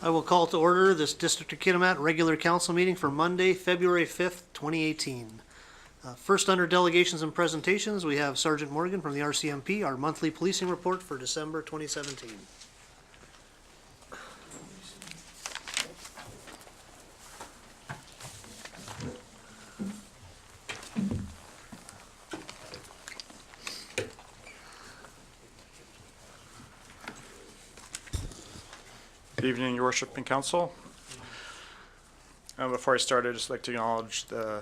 I will call to order this District of Kitimat regular council meeting for Monday, February 5th, 2018. First, under delegations and presentations, we have Sergeant Morgan from the RCMP, our monthly policing report for December 2017. Good evening, Your Worship and Council. Before I start, I'd just like to acknowledge the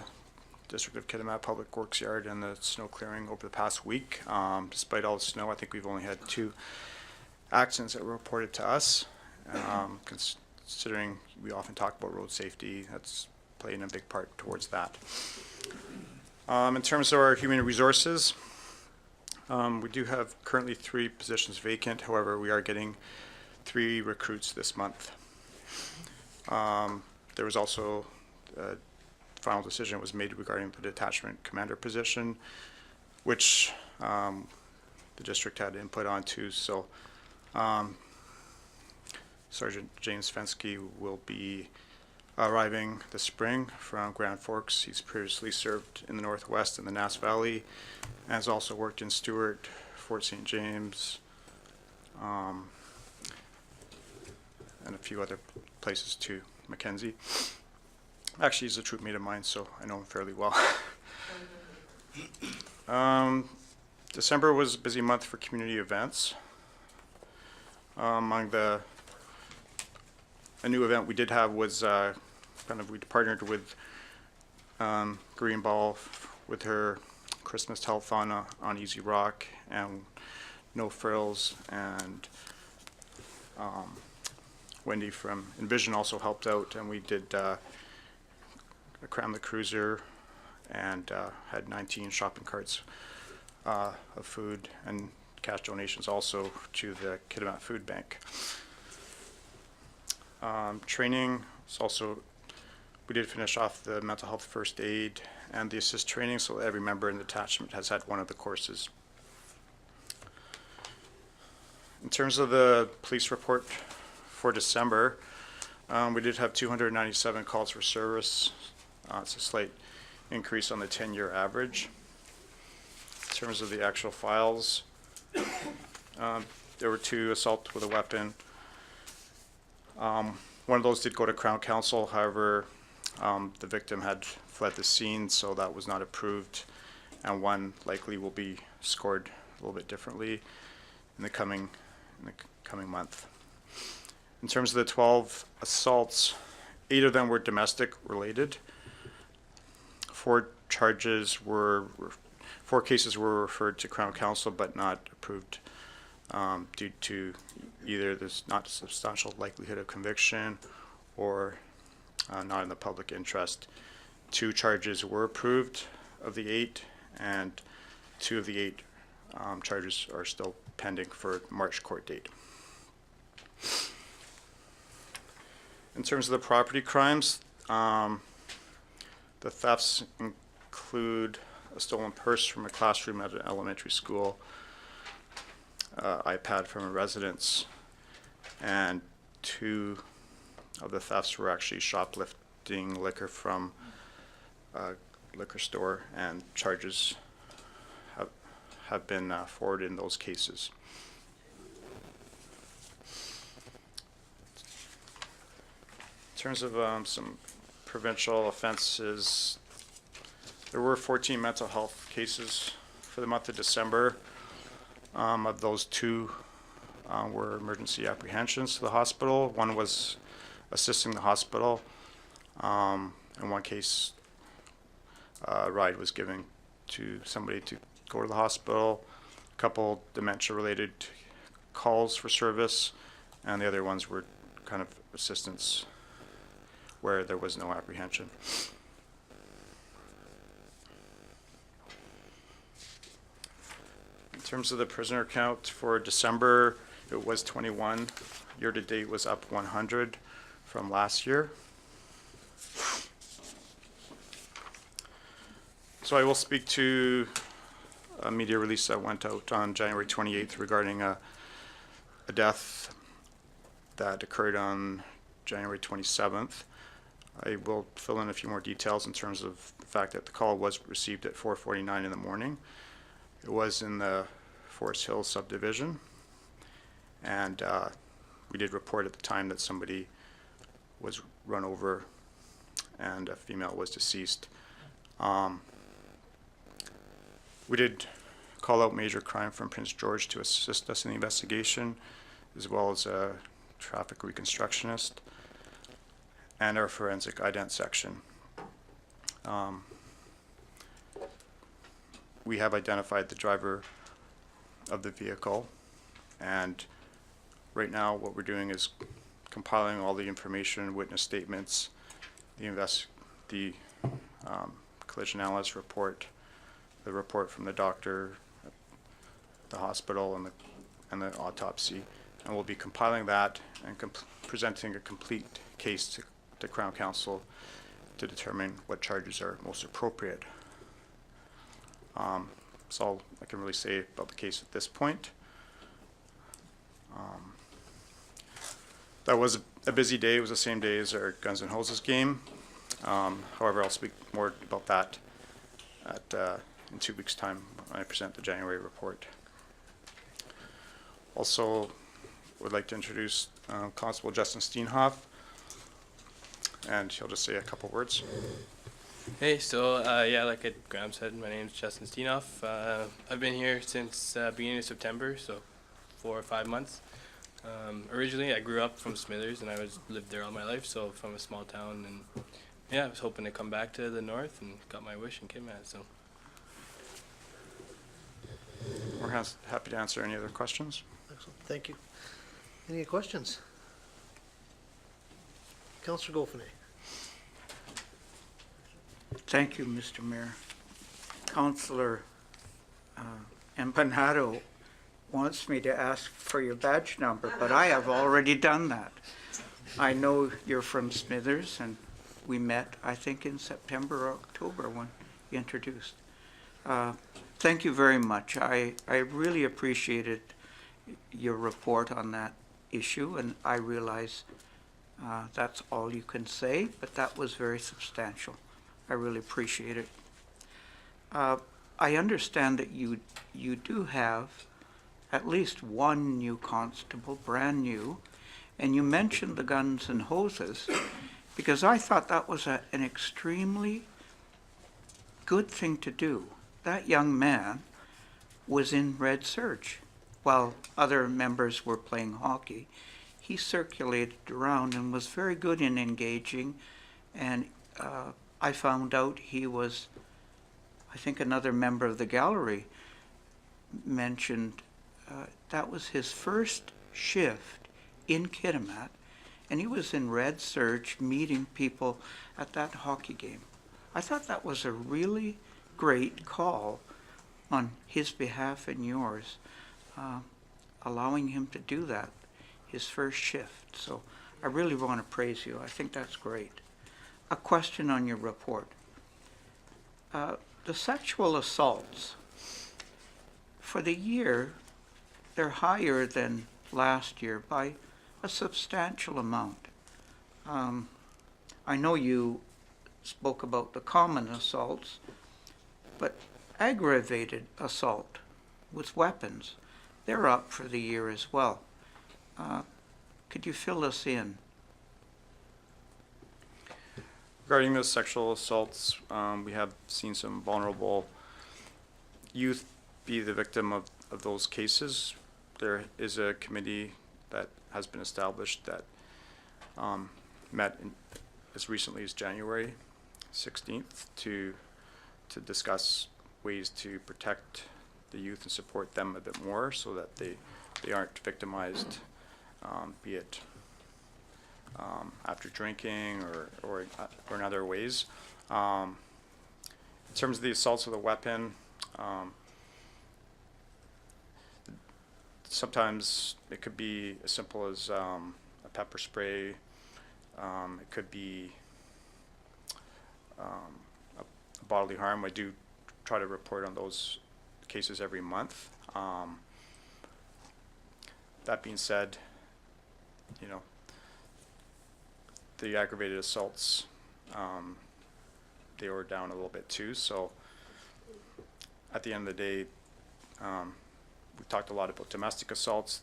District of Kitimat Public Works Yard and the snow clearing over the past week. Despite all the snow, I think we've only had 2 accidents that were reported to us. Considering we often talk about road safety, that's playing a big part towards that. In terms of our human resources, we do have currently 3 positions vacant. However, we are getting 3 recruits this month. There was also a final decision was made regarding the detachment commander position, which the district had input on too. So Sergeant James Fensky will be arriving this spring from Grand Forks. He's previously served in the Northwest and the Nass Valley, and has also worked in Stewart, Fort St. James, and a few other places too, Mackenzie. Actually, he's a troop mate of mine, so I know him fairly well. December was a busy month for community events. Among a new event we did have was we partnered with Green Ball with her Christmas telethon on Easy Rock, and No Frills, and Wendy from Envision also helped out, and we did Cram the Cruiser and had 19 shopping carts of food and cash donations also to the Kitimat Food Bank. Training is also, we did finish off the mental health first aid and the assist training, so every member in the detachment has had one of the courses. In terms of the police report for December, we did have 297 calls for service. It's a slight increase on the 10-year average. In terms of the actual files, there were 2 assault with a weapon. One of those did go to Crown Counsel. However, the victim had fled the scene, so that was not approved, and one likely will be scored a little bit differently in the coming month. In terms of the 12 assaults, 8 of them were domestic related. 4 cases were referred to Crown Counsel but not approved due to either there's not a substantial likelihood of conviction or not in the public interest. 2 charges were approved of the 8, and 2 of the 8 charges are still pending for March court date. In terms of the property crimes, the thefts include a stolen purse from a classroom at an elementary school, iPad from a residence, and 2 of the thefts were actually shoplifting liquor from a liquor store, and charges have been forwarded in those cases. In terms of some provincial offenses, there were 14 mental health cases for the month of December. Of those, 2 were emergency apprehensions to the hospital. 1 was assisting the hospital. In 1 case, a ride was given to somebody to go to the hospital. A couple dementia-related calls for service, and the other ones were kind of assistance where there was no apprehension. In terms of the prisoner count for December, it was 21. Year to date was up 100 from last year. So I will speak to a media release that went out on January 28th regarding a death that occurred on January 27th. I will fill in a few more details in terms of the fact that the call was received at 4:49 in the morning. It was in the Forest Hills subdivision, and we did report at the time that somebody was run over and a female was deceased. We did call out Major Crime from Prince George to assist us in the investigation, as well as a traffic reconstructionist and our forensic ident section. We have identified the driver of the vehicle, and right now what we're doing is compiling all the information, witness statements, the collision analysis report, the report from the doctor, the hospital, and the autopsy, and we'll be compiling that and presenting a complete case to Crown Counsel to determine what charges are most appropriate. That's all I can really say about the case at this point. That was a busy day. It was the same day as our Guns N' Hoses game. However, I'll speak more about that in 2 weeks' time when I present the January report. Also, would like to introduce Constable Justin Steenhoff, and he'll just say a couple words. Hey, so yeah, like Graham said, my name is Justin Steenhoff. I've been here since beginning of September, so 4 or 5 months. Originally, I grew up from Smithers, and I lived there all my life, so from a small town, and yeah, I was hoping to come back to the north, and got my wish in Kitimat, so. We're happy to answer any other questions. Excellent, thank you. Any questions? Councillor Golfenay. Thank you, Mr. Mayor. Councillor Empanado wants me to ask for your badge number, but I have already done that. I know you're from Smithers, and we met, I think, in September or October when you introduced. Thank you very much. I really appreciated your report on that issue, and I realize that's all you can say, but that was very substantial. I really appreciate it. I understand that you do have at least one new constable, brand new, and you mentioned the Guns and Hoses, because I thought that was an extremely good thing to do. That young man was in Red Surge while other members were playing hockey. He circulated around and was very good in engaging, and I found out he was, I think another member of the gallery mentioned that was his first shift in Kitimat, and he was in Red Surge meeting people at that hockey game. I thought that was a really great call on his behalf and yours, allowing him to do that, his first shift. So I really want to praise you. I think that's great. A question on your report. The sexual assaults, for the year, they're higher than last year by a substantial amount. I know you spoke about the common assaults, but aggravated assault with weapons, they're up for the year as well. Could you fill us in? Regarding those sexual assaults, we have seen some vulnerable youth be the victim of those cases. There is a committee that has been established that met as recently as January 16th to discuss ways to protect the youth and support them a bit more so that they aren't victimized, be it after drinking or in other ways. In terms of the assaults with a weapon, sometimes it could be as simple as a pepper spray. It could be a bodily harm. I do try to report on those cases every month. That being said, the aggravated assaults, they were down a little bit too. So at the end of the day, we talked a lot about domestic assaults,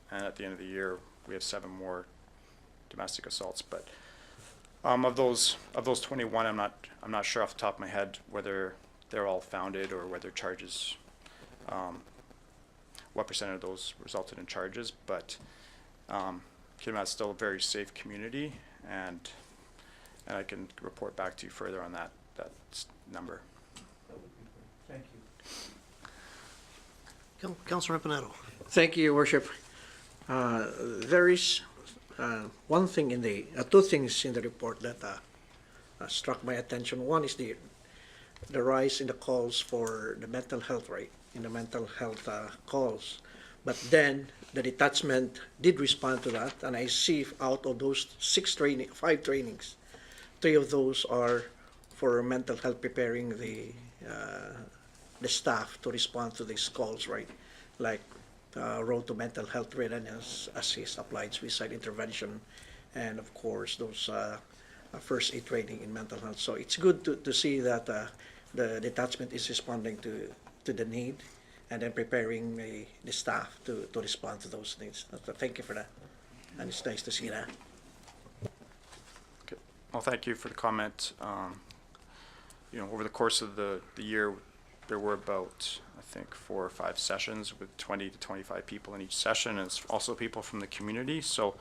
and at the end of the year, we have 7 more domestic assaults. But of those 21, I'm not sure off the top of my head whether they're all founded or whether charges, what percent of those resulted in charges. But Kitimat's still a very safe community, and I can report back to you further on that number. Thank you. Councilor Empanado. Thank you, Your Worship. There is one thing two things in the report that struck my attention. One is the rise in the calls for the mental health rate, in the mental health calls. But then the detachment did respond to that, and I see out of those 5 trainings, 3 of those are for mental health, preparing the staff to respond to these calls, right? Like Road to Mental Health Readiness, Assist, Applied Suicide Intervention, and of course those first aid training in mental health. So it's good to see that the detachment is responding to the need, and then preparing the staff to respond to those needs. Thank you for that, and it's nice to see that. Okay. Well, thank you for the comment. Over the course of the year, there were about, I think, 4 or 5 sessions with 20 to 25 people in each session, and it's also people from the community. So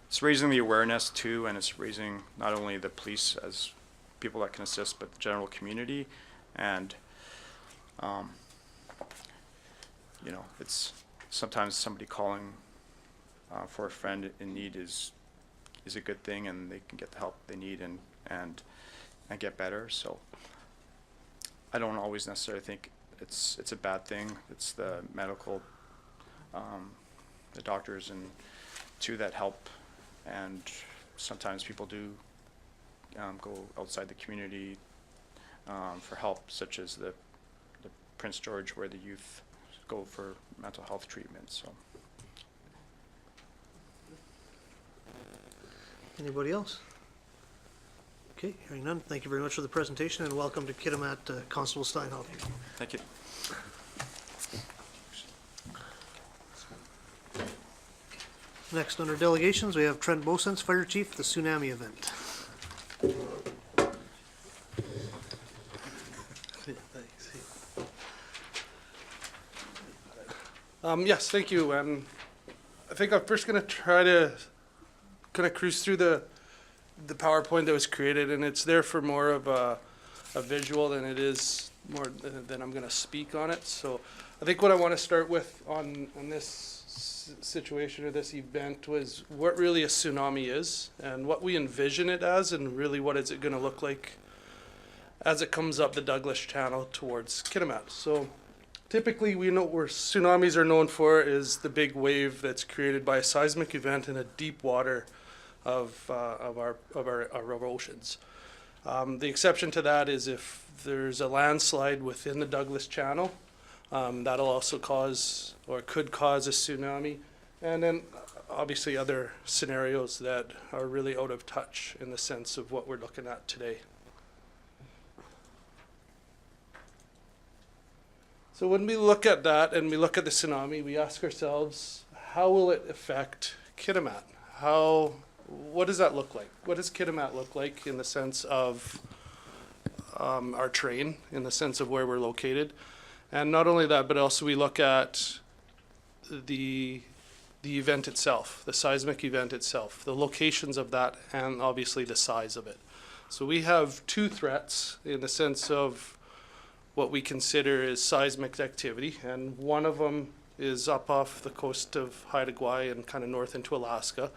it's raising the awareness too, and it's raising not only the police as people that can assist, but the general community. And it's sometimes somebody calling for a friend in need is a good thing, and they can get the help they need and get better. So I don't always necessarily think it's a bad thing. It's the medical, the doctors and that help, and sometimes people do go outside the community for help, such as the Prince George, where the youth go for mental health treatment. So. Anybody else? Okay, hearing none. Thank you very much for the presentation, and welcome to Kitimat, Constable Steinhoff. Thank you. Next, under delegations, we have Trent Bosens, Fire Chief, the tsunami event. Yes, thank you. I think I'm first going to try to kind of cruise through the PowerPoint that was created, and it's there for more of a visual than it is more than I'm going to speak on it. So I think what I want to start with on this situation or this event was what really a tsunami is and what we envision it as, and really what is it going to look like as it comes up the Douglas Channel towards Kitimat. So typically, we know where tsunamis are known for is the big wave that's created by a seismic event in a deep water of our oceans. The exception to that is if there's a landslide within the Douglas Channel, that'll also cause or could cause a tsunami, and then obviously other scenarios that are really out of touch in the sense of what we're looking at today. So when we look at that and we look at the tsunami, we ask ourselves, how will it affect Kitimat? What does that look like? What does Kitimat look like in the sense of our terrain, in the sense of where we're located? And not only that, but also we look at the event itself, the seismic event itself, the locations of that, and obviously the size of it. So we have 2 threats in the sense of what we consider is seismic activity, and one of them is up off the coast of Haida Gwaii and kind of north into Alaska.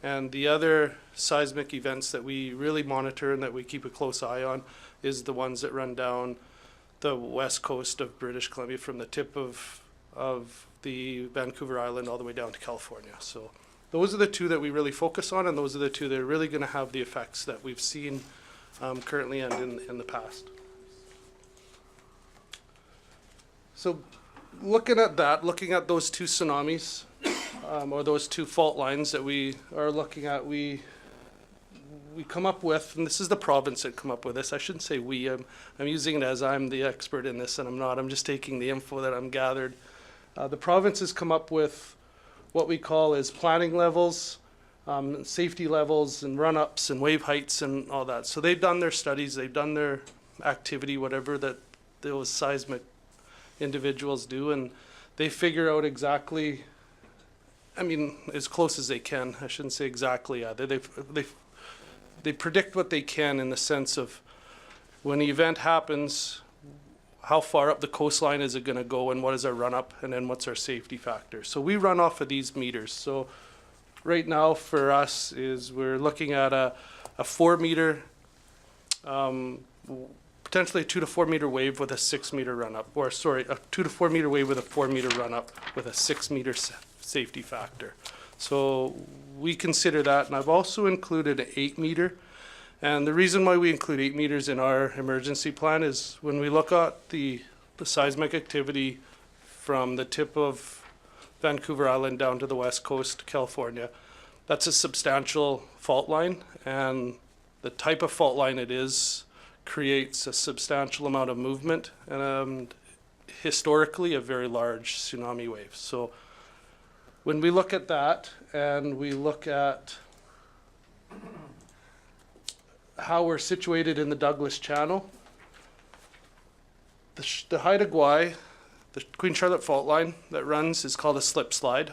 And the other seismic events that we really monitor and that we keep a close eye on is the ones that run down the west coast of British Columbia from the tip of the Vancouver Island all the way down to California. So those are the 2 that we really focus on, and those are the 2 that are really going to have the effects that we've seen currently and in the past. So looking at those 2 tsunamis, or those 2 fault lines that we are looking at, we we come up with, and this is the province that come up with this. I shouldn't say we. I'm using it as I'm the expert in this, and I'm not. I'm just taking the info that I'm gathered. The province has come up with what we call as planning levels, safety levels, and run-ups, and wave heights, and all that. So they've done their studies, they've done their activity, whatever that those seismic individuals do, and they figure out exactly, I mean, as close as they can. I shouldn't say exactly either. They predict what they can in the sense of when the event happens, how far up the coastline is it going to go, and what is our run up, and then what's our safety factor. So we run off of these meters. So right now for us is we're looking at a 4 meter, potentially a 2 to 4 meter wave with a 6 meter run up, or sorry, a 2 to 4 meter wave with a 4 meter run up with a 6 meter safety factor. So we consider that, and I've also included an 8 meter. And the reason why we include 8 meters in our emergency plan is when we look at the seismic activity from the tip of Vancouver Island down to the west coast, California, that's a substantial fault line, and the type of fault line it is creates a substantial amount of movement and historically a very large tsunami wave. So when we look at that and we look at how we're situated in the Douglas Channel, the Haida Gwaii, the Queen Charlotte fault line that runs is called a slip slide.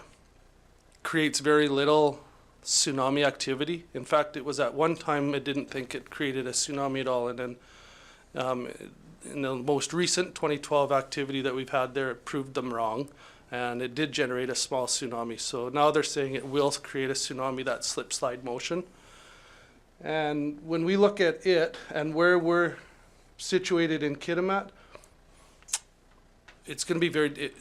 Creates very little tsunami activity. In fact, it was at one time it didn't think it created a tsunami at all, and then in the most recent 2012 activity that we've had there, it proved them wrong, and it did generate a small tsunami. So now they're saying it will create a tsunami, that slip slide motion. And when we look at it and where we're situated in Kitimat, it's going to be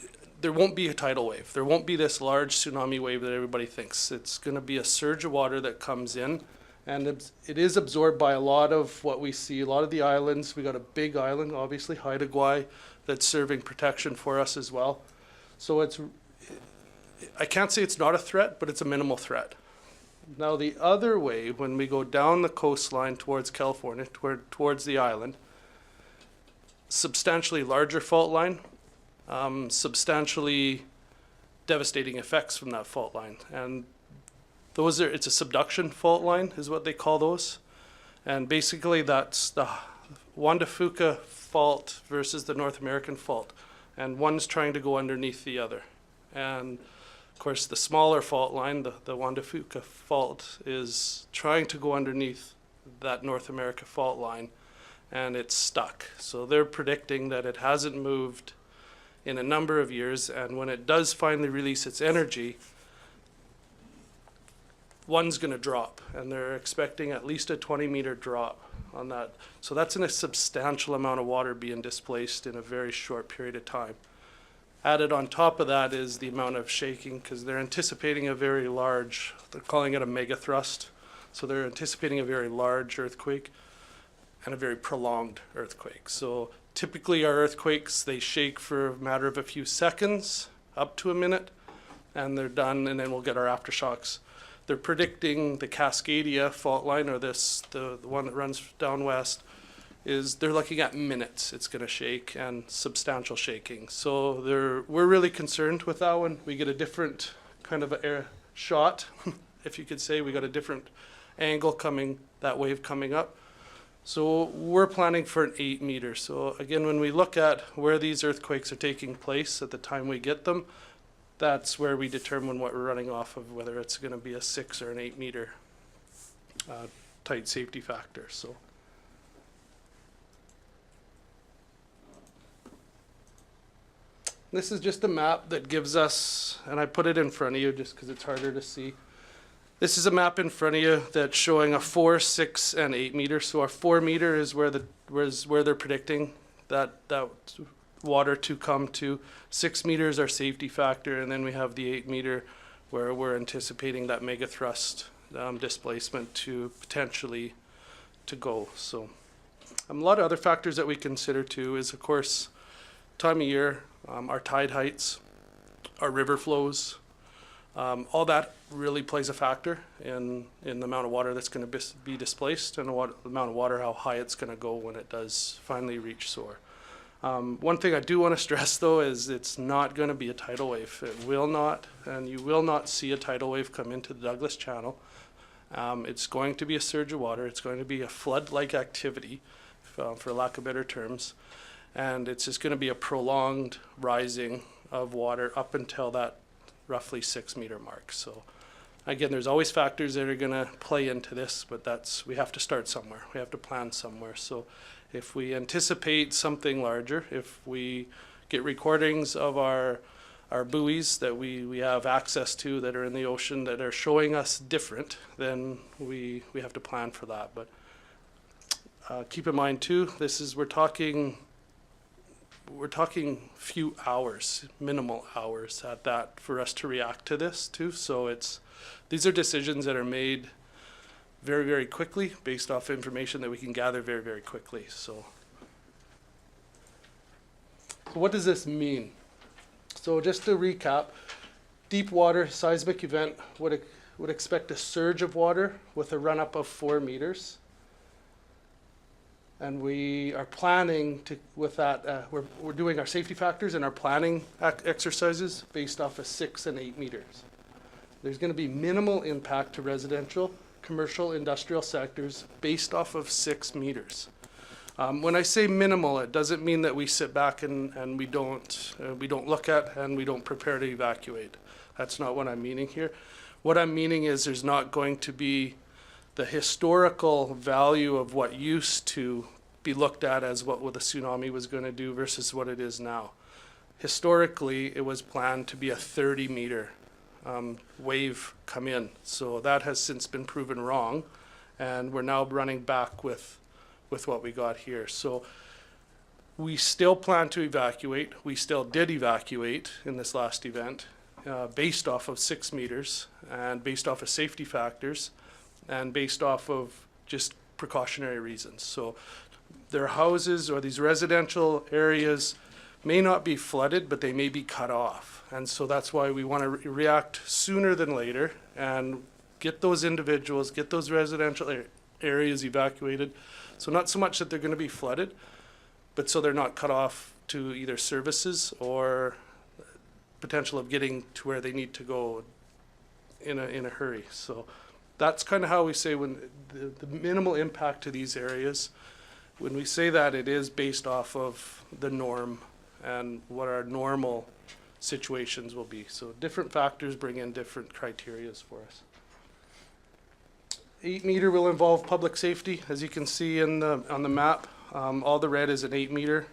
there won't be a tidal wave. There won't be this large tsunami wave that everybody thinks. It's going to be a surge of water that comes in, and it is absorbed by a lot of what we see, a lot of the islands. We got a big island, obviously, Haida Gwaii, that's serving protection for us as well. So I can't say it's not a threat, but it's a minimal threat. Now the other way, when we go down the coastline towards California, towards the island, substantially larger fault line, substantially devastating effects from that fault line. And it's a subduction fault line is what they call those. And basically that's the Juan de Fuca fault versus the North American fault. And one's trying to go underneath the other. And of course, the smaller fault line, the Juan de Fuca fault, is trying to go underneath that North America fault line, and it's stuck. So they're predicting that it hasn't moved in a number of years, and when it does finally release its energy, one's going to drop, and they're expecting at least a 20-meter drop on that. So that's a substantial amount of water being displaced in a very short period of time. Added on top of that is the amount of shaking, because they're anticipating a very large, they're calling it a megathrust. So they're anticipating a very large earthquake and a very prolonged earthquake. So typically our earthquakes, they shake for a matter of a few seconds, up to a minute, and they're done, and then we'll get our aftershocks. They're predicting the Cascadia fault line, or the one that runs down west, they're looking at minutes it's going to shake, and substantial shaking. So we're really concerned with that one. We get a different kind of air shot, if you could say. We got a different angle that wave coming up. So we're planning for an 8 meter. So again, when we look at where these earthquakes are taking place at the time we get them, that's where we determine what we're running off of, whether it's going to be a 6 or an 8 meter tight safety factor. So. This is just a map that gives us, and I put it in front of you just because it's harder to see. This is a map in front of you that's showing a 4, 6, and 8 meter. So our 4 meter is where they're predicting that water to come to. 6 meters our safety factor, and then we have the 8 meter where we're anticipating that megathrust displacement to potentially to go. So a lot of other factors that we consider too is, of course, time of year, our tide heights, our river flows, All that really plays a factor in the amount of water that's going to be displaced and the amount of water, how high it's going to go when it does finally reach shore. One thing I do want to stress, though, is it's not going to be a tidal wave. It will not, and you will not see a tidal wave come into the Douglas Channel. It's going to be a surge of water. It's going to be a flood-like activity, for lack of better terms. And it's just going to be a prolonged rising of water up until that roughly 6 meter mark. So again, there's always factors that are going to play into this, but we have to start somewhere. We have to plan somewhere. So if we anticipate something larger, if we get recordings of our buoys that we have access to that are in the ocean that are showing us different, then we have to plan for that. But keep in mind too, we're talking few hours, minimal hours at that for us to react to this too. So these are decisions that are made very, very quickly based off information that we can gather very, very quickly. So what does this mean? So just to recap, deep water seismic event would expect a surge of water with a run up of 4 meters. And we are planning to, with that, we're doing our safety factors and our planning exercises based off of 6 and 8 meters. There's going to be minimal impact to residential, commercial, industrial sectors based off of 6 meters. When I say minimal, it doesn't mean that we sit back and we don't look at and we don't prepare to evacuate. That's not what I'm meaning here. What I'm meaning is there's not going to be the historical value of what used to be looked at as what the tsunami was going to do versus what it is now. Historically, it was planned to be a 30-meter wave come in. So that has since been proven wrong, and we're now running back with what we got here. So we still plan to evacuate. We still did evacuate in this last event based off of 6 meters and based off of safety factors and based off of just precautionary reasons. So their houses or these residential areas may not be flooded, but they may be cut off. And so that's why we want to react sooner than later and get those individuals, get those residential areas evacuated. So not so much that they're going to be flooded, but so they're not cut off to either services or potential of getting to where they need to go in a hurry. So that's kind of how we say when the minimal impact to these areas. When we say that, it is based off of the norm and what our normal situations will be. So different factors bring in different criterias for us. 8 meter will involve public safety, as you can see on the map. All the red is an 8 meter.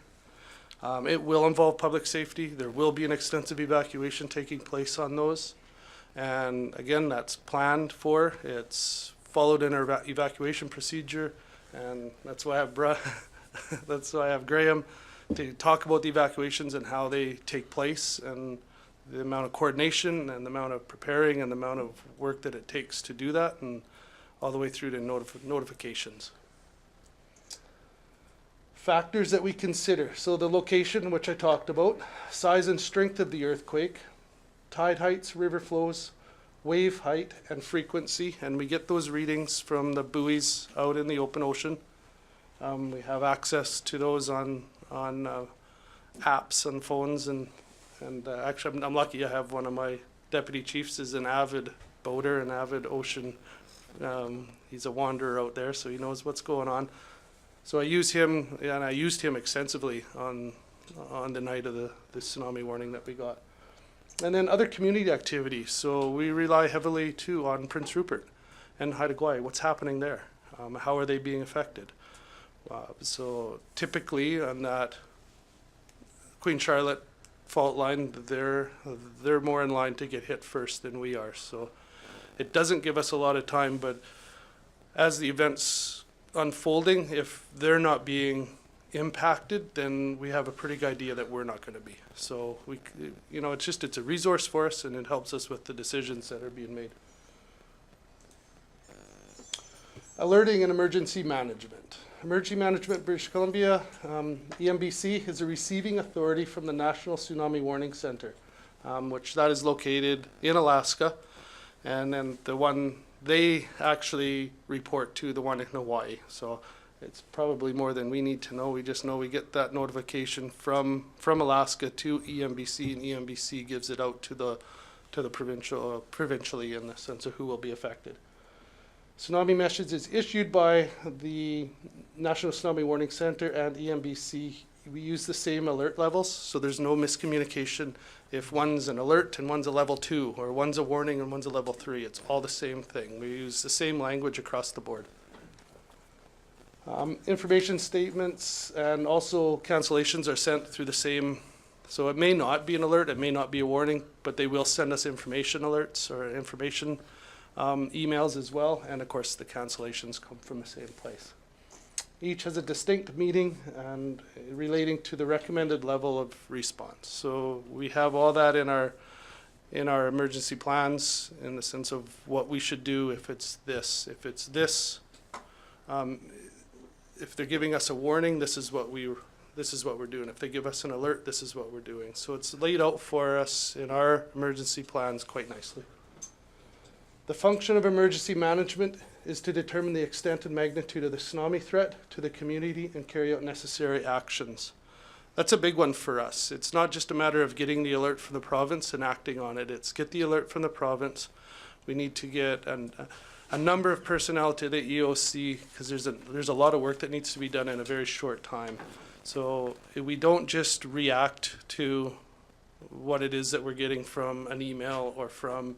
It will involve public safety. There will be an extensive evacuation taking place on those. And again, that's planned for. It's followed in our evacuation procedure, and that's why I have Graham to talk about the evacuations and how they take place and the amount of coordination and the amount of preparing and the amount of work that it takes to do that, and all the way through to notifications. Factors that we consider. So the location, which I talked about, size and strength of the earthquake, tide heights, river flows, wave height, and frequency. And we get those readings from the buoys out in the open ocean. We have access to those on apps and phones. And actually, I'm lucky I have one of my deputy chiefs is an avid boater, an avid ocean. He's a wanderer out there, so he knows what's going on. So I use him, and I used him extensively on the night of the tsunami warning that we got. And then other community activities. So we rely heavily too on Prince Rupert and Haida Gwaii. What's happening there? How are they being affected? So typically on that Queen Charlotte fault line, they're more in line to get hit first than we are. So it doesn't give us a lot of time, but as the event's unfolding, if they're not being impacted, then we have a pretty good idea that we're not going to be. So it's a resource for us, and it helps us with the decisions that are being made. Alerting and emergency management. Emergency Management British Columbia, EMBC, is a receiving authority from the National Tsunami Warning Center. which that is located in Alaska. And then the one they actually report to, the one in Hawaii. So it's probably more than we need to know. We just know we get that notification from Alaska to EMBC, and EMBC gives it out to the provincially in the sense of who will be affected. Tsunami message is issued by the National Tsunami Warning Center and EMBC. We use the same alert levels, so there's no miscommunication if one's an alert and one's a level 2, or one's a warning and one's a level 3. It's all the same thing. We use the same language across the board. Information statements and also cancellations are sent through the same, so it may not be an alert, it may not be a warning, but they will send us information alerts or information emails as well, and of course the cancellations come from the same place. Each has a distinct meeting and relating to the recommended level of response. So we have all that in our emergency plans in the sense of what we should do if it's this. If it's this, if they're giving us a warning, this is what we're doing. If they give us an alert, this is what we're doing. So it's laid out for us in our emergency plans quite nicely. The function of emergency management is to determine the extent and magnitude of the tsunami threat to the community and carry out necessary actions. That's a big one for us. It's not just a matter of getting the alert from the province and acting on it. It's get the alert from the province. We need to get a number of personnel to the EOC because there's a lot of work that needs to be done in a very short time. So we don't just react to what it is that we're getting from an email or from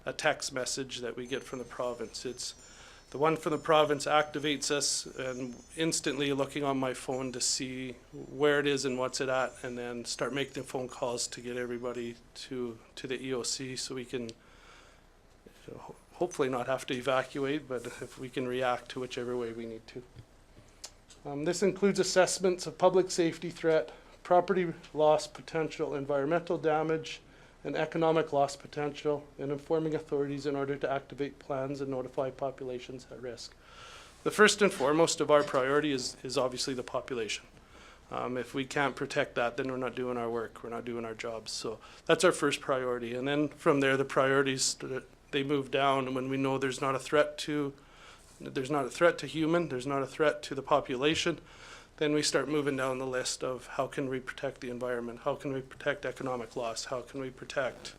a text message that we get from the province. It's the one from the province activates us, and instantly looking on my phone to see where it is and what's it at, and then start making phone calls to get everybody to the EOC so we can hopefully not have to evacuate, but if we can react to whichever way we need to. This includes assessments of public safety threat, property loss potential, environmental damage, and economic loss potential, and informing authorities in order to activate plans and notify populations at risk. The first and foremost of our priority is obviously the population. If we can't protect that, then we're not doing our work, we're not doing our jobs. So that's our first priority. And then from there, the priorities, they move down, and when we know there's not a threat to human, there's not a threat to the population, then we start moving down the list of how can we protect the environment, how can we protect economic loss, how can we protect,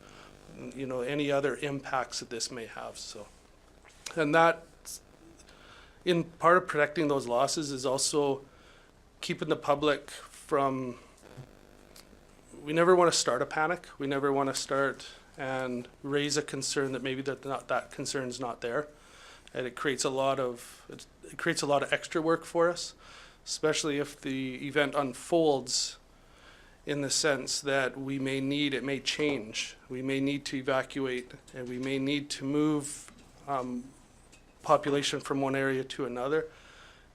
any other impacts that this may have. So, and that, in part of protecting those losses is also keeping the public from, we never want to start a panic, we never want to start and raise a concern that maybe that concern's not there, and it creates a lot of extra work for us, especially if the event unfolds in the sense that it may change. We may need to evacuate, and we may need to move population from one area to another.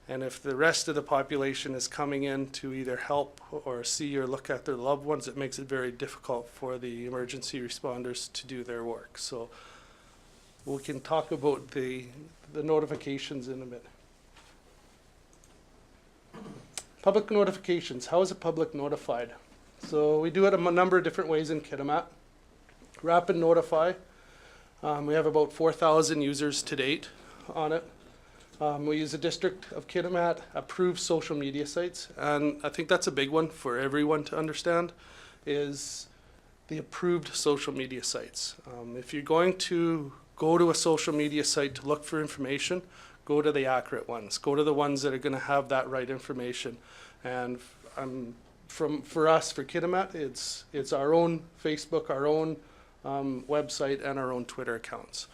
And if the rest of the population is coming in to either help or see or look at their loved ones, it makes it very difficult for the emergency responders to do their work. So we can talk about the notifications in a minute. Public notifications. How is the public notified? So we do it a number of different ways in Kitimat. Rapid Notify. We have about 4,000 users to date on it. We use the District of Kitimat approved social media sites, and I think that's a big one for everyone to understand, is the approved social media sites. If you're going to go to a social media site to look for information, go to the accurate ones. Go to the ones that are going to have that right information. And for us, for Kitimat, it's our own Facebook, our own website, and our own Twitter accounts.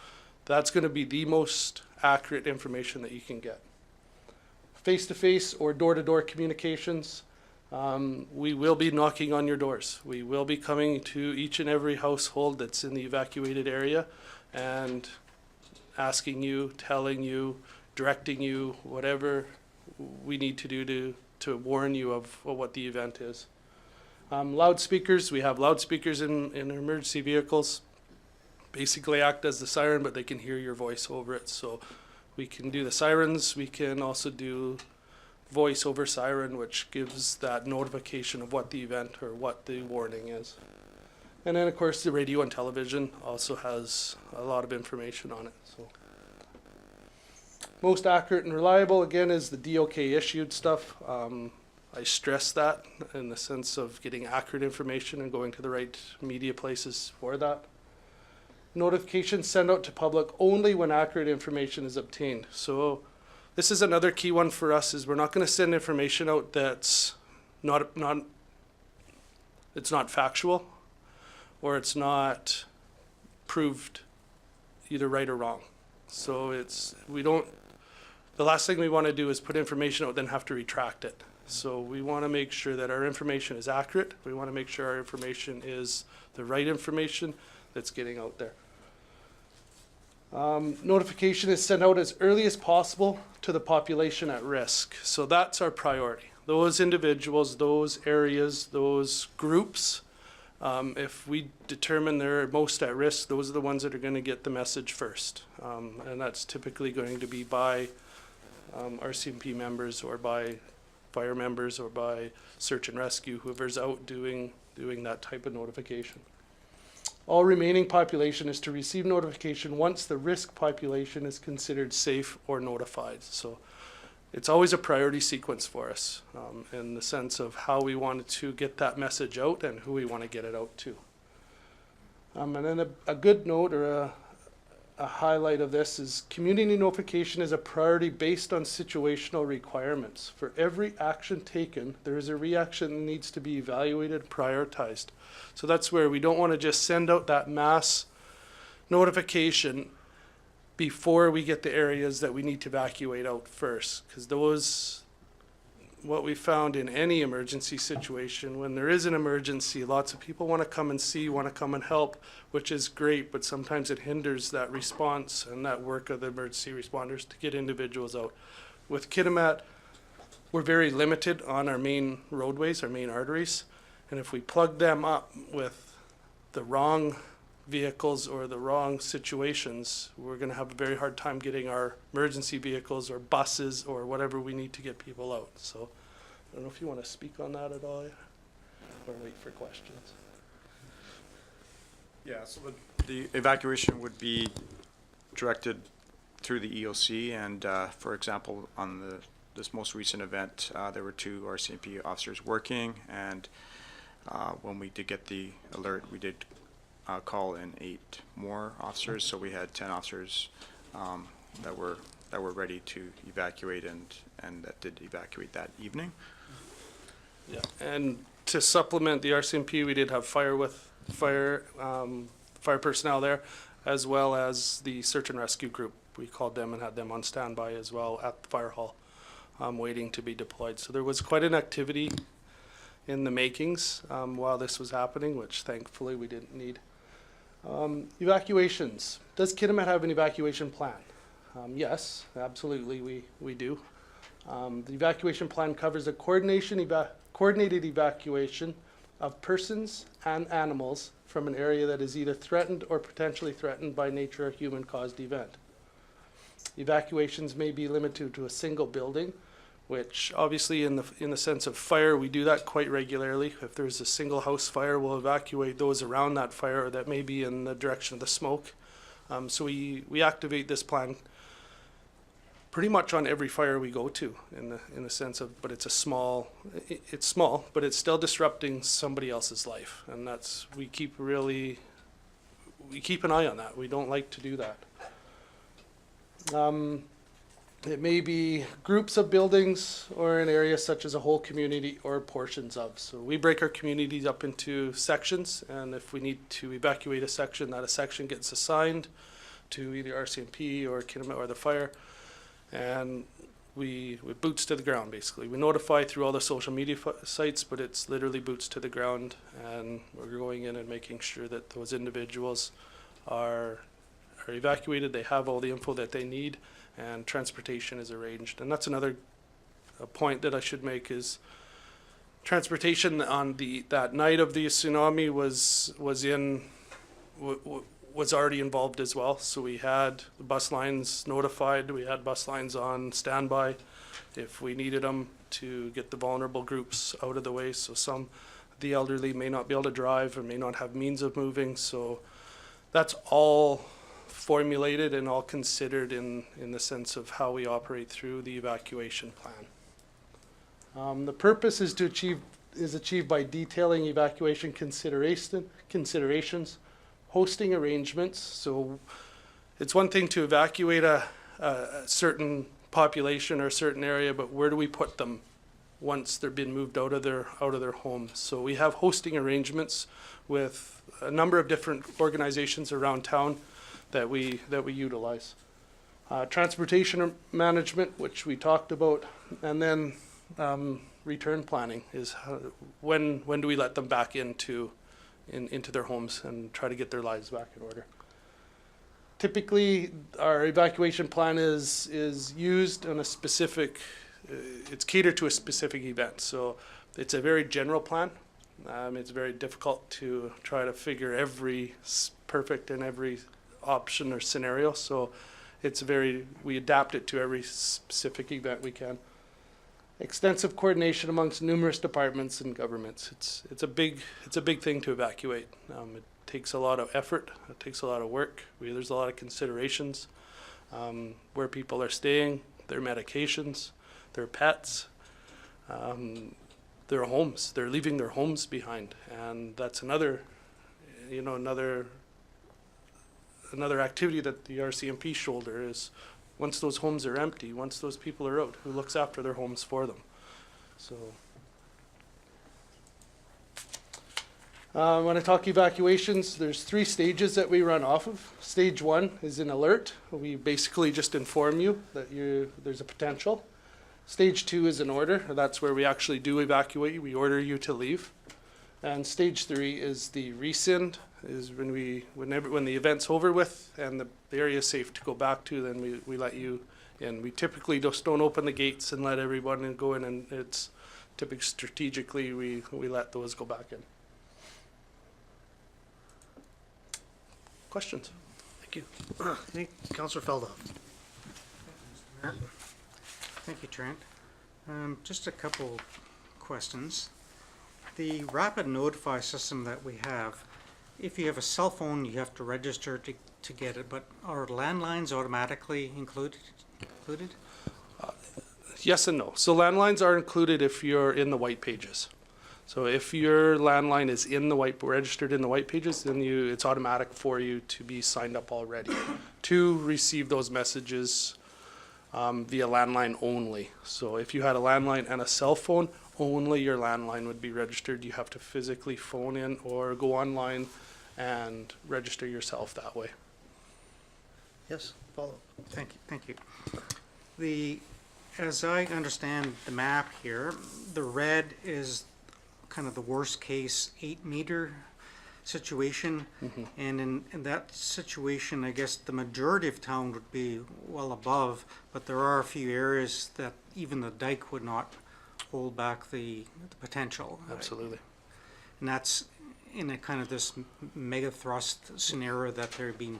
That's going to be the most accurate information that you can get. Face-to-face or door-to-door communications, we will be knocking on your doors. We will be coming to each and every household that's in the evacuated area and asking you, telling you, directing you, whatever we need to do to warn you of what the event is. Loudspeakers, we have loudspeakers in emergency vehicles. Basically act as the siren, but they can hear your voice over it. So we can do the sirens. We can also do voice over siren, which gives that notification of what the event or what the warning is. And then, of course, the radio and television also has a lot of information on it. So, most accurate and reliable, again, is the DOK issued stuff. I stress that in the sense of getting accurate information and going to the right media places for that. Notifications sent out to public only when accurate information is obtained. So this is another key one for us, is we're not going to send information out that's it's not factual, or it's not proved either right or wrong. So the last thing we want to do is put information out then have to retract it. So we want to make sure that our information is accurate. We want to make sure our information is the right information that's getting out there. Notification is sent out as early as possible to the population at risk. So that's our priority. Those individuals, those areas, those groups, if we determine they're most at risk, those are the ones that are going to get the message first. And that's typically going to be by RCMP members, or by fire members, or by search and rescue, whoever's out doing that type of notification. All remaining population is to receive notification once the risk population is considered safe or notified. So it's always a priority sequence for us, in the sense of how we wanted to get that message out and who we want to get it out to. And then a good note, or a highlight of this, is community notification is a priority based on situational requirements. For every action taken, there is a reaction that needs to be evaluated, prioritized. So that's where we don't want to just send out that mass notification before we get the areas that we need to evacuate out first. Because what we found in any emergency situation, when there is an emergency, lots of people want to come and see, want to come and help, which is great, but sometimes it hinders that response and that work of the emergency responders to get individuals out. With Kitimat, we're very limited on our main roadways, our main arteries, and if we plug them up with the wrong vehicles or the wrong situations, we're going to have a very hard time getting our emergency vehicles or buses or whatever we need to get people out. So I don't know if you want to speak on that at all, or wait for questions. Yeah, so the evacuation would be directed through the EOC, and for example, on this most recent event, there were 2 RCMP officers working, and when we did get the alert, we did call in 8 more officers, so we had 10 officers that were ready to evacuate, and that did evacuate that evening. Yeah, and to supplement the RCMP, we did have fire personnel there, as well as the search and rescue group. We called them and had them on standby as well at the fire hall, waiting to be deployed. So there was quite an activity in the makings while this was happening, which thankfully we didn't need. Evacuations. Does Kitimat have an evacuation plan? Yes, absolutely, we do. The evacuation plan covers a coordinated evacuation of persons and animals from an area that is either threatened or potentially threatened by nature or human-caused event. Evacuations may be limited to a single building, which obviously in the sense of fire, we do that quite regularly. If there's a single house fire, we'll evacuate those around that fire that may be in the direction of the smoke. So we activate this plan pretty much on every fire we go to, in the sense of, but it's small, but it's still disrupting somebody else's life, and we keep an eye on that. We don't like to do that. It may be groups of buildings or an area such as a whole community or portions of. So we break our communities up into sections, and if we need to evacuate a section, that a section gets assigned to either RCMP or Kitimat or the fire, and we boots to the ground basically. We notify through all the social media sites, but it's literally boots to the ground, and we're going in and making sure that those individuals are evacuated, they have all the info that they need, and transportation is arranged. And that's another point that I should make, is transportation on that night of the tsunami was already involved as well. So we had the bus lines notified, we had bus lines on standby if we needed them to get the vulnerable groups out of the way. So some The elderly may not be able to drive or may not have means of moving, so that's all formulated and all considered in the sense of how we operate through the evacuation plan. The purpose is achieved by detailing evacuation considerations, hosting arrangements. So it's one thing to evacuate a certain population or a certain area, but where do we put them once they've been moved out of their homes? So we have hosting arrangements with a number of different organizations around town that we utilize. Transportation management, which we talked about, and then return planning is when do we let them back into their homes and try to get their lives back in order. Typically, our evacuation plan is used on a specific, it's catered to a specific event. So it's a very general plan. It's very difficult to try to figure every perfect in every option or scenario. So we adapt it to every specific event we can. Extensive coordination amongst numerous departments and governments. It's a big thing to evacuate. It takes a lot of effort. It takes a lot of work. There's a lot of considerations. Where people are staying, their medications, their pets, their homes. They're leaving their homes behind, and that's another activity that the RCMP shoulder is. Once those homes are empty, once those people are out, who looks after their homes for them? So when I talk evacuations, there's 3 stages that we run off of. Stage 1 is an alert. We basically just inform you that there's a potential. Stage 2 is an order. That's where we actually do evacuate you. We order you to leave. And stage 3 is the rescind, is when the event's over with and the area is safe to go back to, then we let you in. We typically just don't open the gates and let everyone go in, and it's typically strategically we let those go back in. Questions? Thank you. Any, Councillor Feldhoff? Thank you, Trent. Just a couple questions. The rapid notify system that we have, if you have a cell phone, you have to register to get it, but are landlines automatically included? Yes and no. So landlines are included if you're in the white pages. So if your landline is registered in the white pages, then it's automatic for you to be signed up already to receive those messages via landline only. So if you had a landline and a cell phone, only your landline would be registered. You have to physically phone in or go online and register yourself that way. Yes, follow. Thank you. As I understand the map here, the red is kind of the worst case 8-meter situation. Mm-hmm. And in that situation, I guess the majority of town would be well above, but there are a few areas that even the dike would not hold back the potential. Absolutely. And that's in a kind of this mega thrust scenario that they're being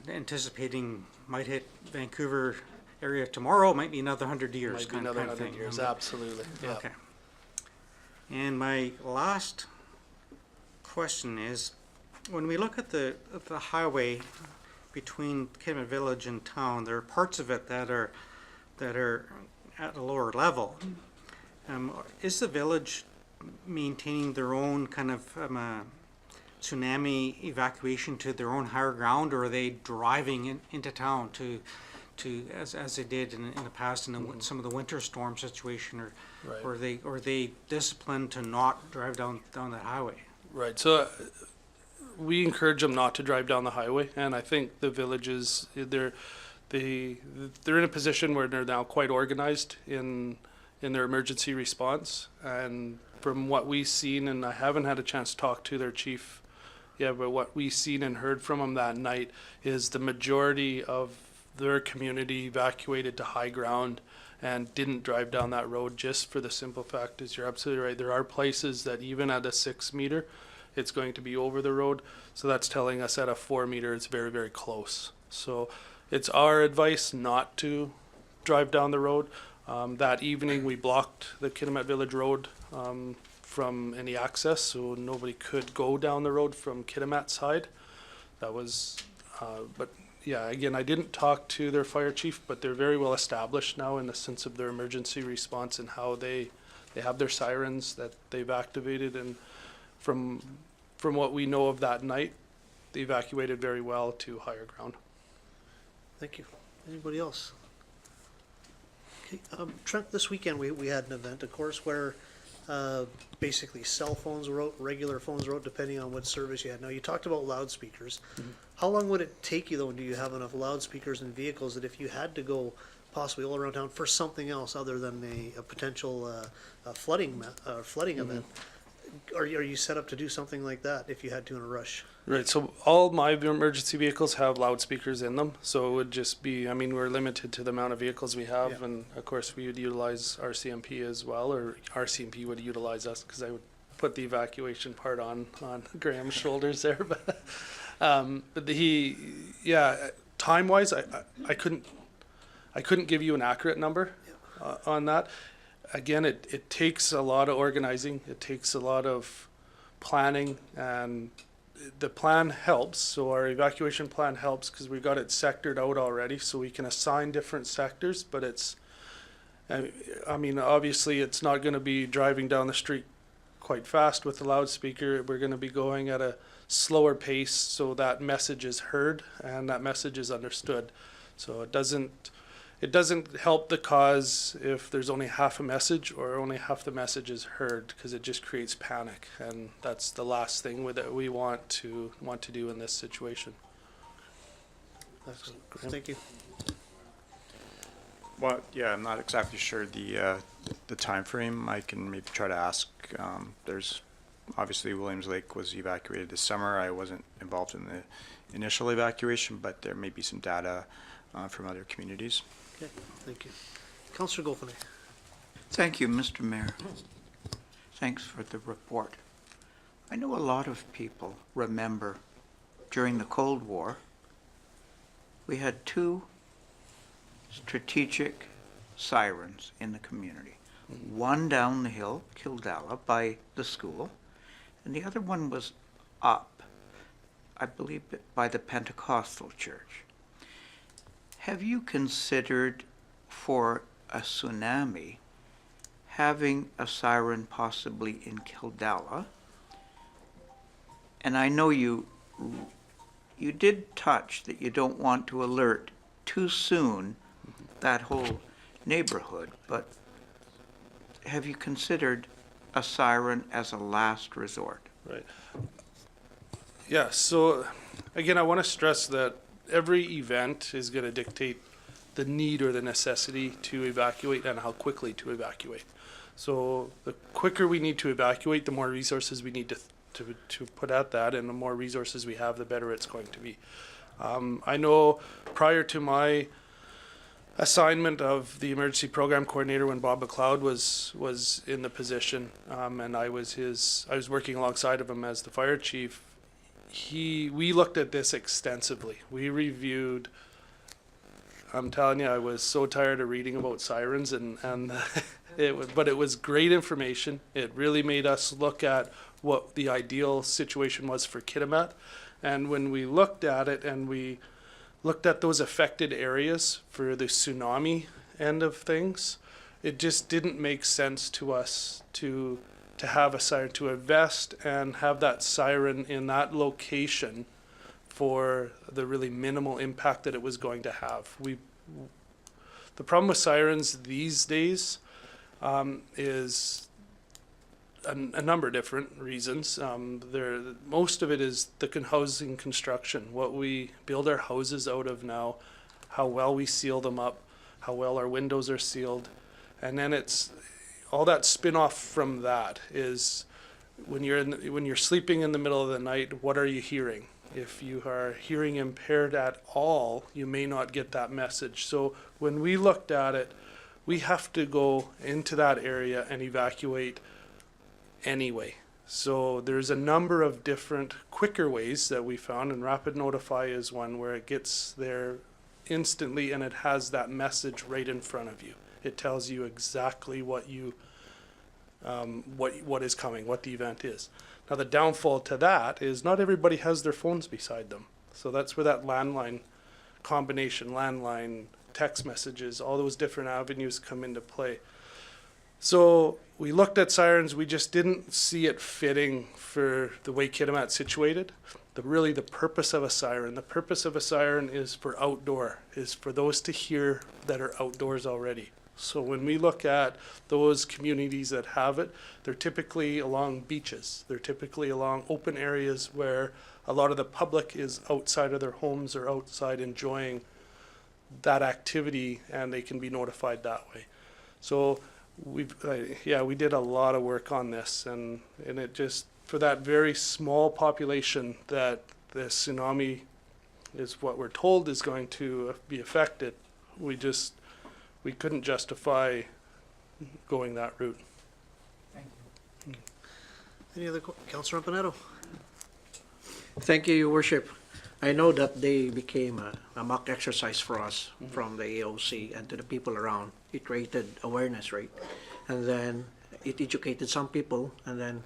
anticipating might hit Vancouver area tomorrow, might be another 100 years. Might be another 100 years, absolutely. Yeah. Okay. And my last question is, when we look at the highway between Kitimat Village and town, there are parts of it that are at a lower level. Is the village maintaining their own kind of tsunami evacuation to their own higher ground, or are they driving into town to as they did in the past in some of the winter storm situation, or are they disciplined to not drive down that highway? Right. So we encourage them not to drive down the highway, and I think the villages they're in a position where they're now quite organized in their emergency response. And from what we've seen, and I haven't had a chance to talk to their chief yet, but what we've seen and heard from them that night is the majority of their community evacuated to high ground and didn't drive down that road, just for the simple fact is, you're absolutely right, there are places that even at a 6-meter it's going to be over the road, so that's telling us at a 4-meter it's very, very close. So it's our advice not to drive down the road. That evening we blocked the Kitimat Village Road from any access, so nobody could go down the road from Kitimat side. That was, but yeah, again, I didn't talk to their fire chief, but they're very well established now in the sense of their emergency response and how they have their sirens that they've activated, and from what we know of that night, they evacuated very well to higher ground. Thank you. Anybody else? Okay, Trent, this weekend we had an event, of course, where basically cell phones were out, regular phones were out, depending on what service you had. Now, you talked about loudspeakers. How long would it take you, though, do you have enough loudspeakers in vehicles that if you had to go possibly all around town for something else other than a potential flooding event, are you set up to do something like that if you had to in a rush? Right, so all my emergency vehicles have loudspeakers in them, so it would just be, I mean, we're limited to the amount of vehicles we have, Yeah. and of course, we would utilize RCMP as well, or RCMP would utilize us, because I would put the evacuation part on Graham's shoulders there, but time-wise, I couldn't give you an accurate number on that. Again, it takes a lot of organizing, it takes a lot of planning, and the plan helps. So our evacuation plan helps because we got it sectored out already, so we can assign different sectors, but it's, I mean, obviously it's not going to be driving down the street quite fast with the loudspeaker. We're going to be going at a slower pace so that message is heard and that message is understood. So it doesn't help the cause if there's only half a message or only half the message is heard, because it just creates panic, and that's the last thing that we want to do in this situation. Excellent. Thank you. Well, yeah, I'm not exactly sure the timeframe. I can maybe try to ask. There's obviously Williams Lake was evacuated this summer. I wasn't involved in the initial evacuation, but there may be some data from other communities. Okay, thank you. Councillor Goldfinay. Thank you, Mr. Mayor. Thanks for the report. I know a lot of people remember during the Cold War, we had 2 strategic sirens in the community. One down the hill, Kildala, by the school, and the other one was up, I believe, by the Pentecostal church. Have you considered for a tsunami having a siren possibly in Kildala? And I know you did touch that you don't want to alert too soon that whole neighborhood, but have you considered a siren as a last resort? Right. Yeah, so again, I want to stress that every event is going to dictate the need or the necessity to evacuate and how quickly to evacuate. So the quicker we need to evacuate, the more resources we need to put at that, and the more resources we have, the better it's going to be. I know prior to my assignment of the emergency program coordinator, when Bob McLeod was in the position, and I was working alongside of him as the fire chief, we looked at this extensively. We reviewed, I'm telling you, I was so tired of reading about sirens, but it was great information. It really made us look at what the ideal situation was for Kitimat. And when we looked at it and we looked at those affected areas for the tsunami end of things, it just didn't make sense to us to have a siren, to invest and have that siren in that location for the really minimal impact that it was going to have. The problem with sirens these days is a number of different reasons. Most of it is the housing construction, what we build our houses out of now, how well we seal them up, how well our windows are sealed, and then it's all that spin-off from that is when you're sleeping in the middle of the night, what are you hearing? If you are hearing impaired at all, you may not get that message. So when we looked at it, we have to go into that area and evacuate anyway. So there's a number of different quicker ways that we found, and Rapid Notify is one where it gets there instantly and it has that message right in front of you. It tells you exactly what you what is coming, what the event is. Now, the downfall to that is not everybody has their phones beside them. So that's where that landline combination, landline, text messages, all those different avenues come into play. So we looked at sirens, we just didn't see it fitting for the way Kitimat's situated. Really the purpose of a siren, is for outdoor, is for those to hear that are outdoors already. So when we look at those communities that have it, they're typically along beaches. They're typically along open areas where a lot of the public is outside of their homes or outside enjoying that activity, and they can be notified that way. So we did a lot of work on this, and it just, for that very small population that the tsunami is what we're told is going to be affected, we couldn't justify going that route. Any other, Councilor Empanado? Thank you, Your Worship. I know that they became a mock exercise for us from the AOC and to the people around. It created awareness, right? And then it educated some people, and then,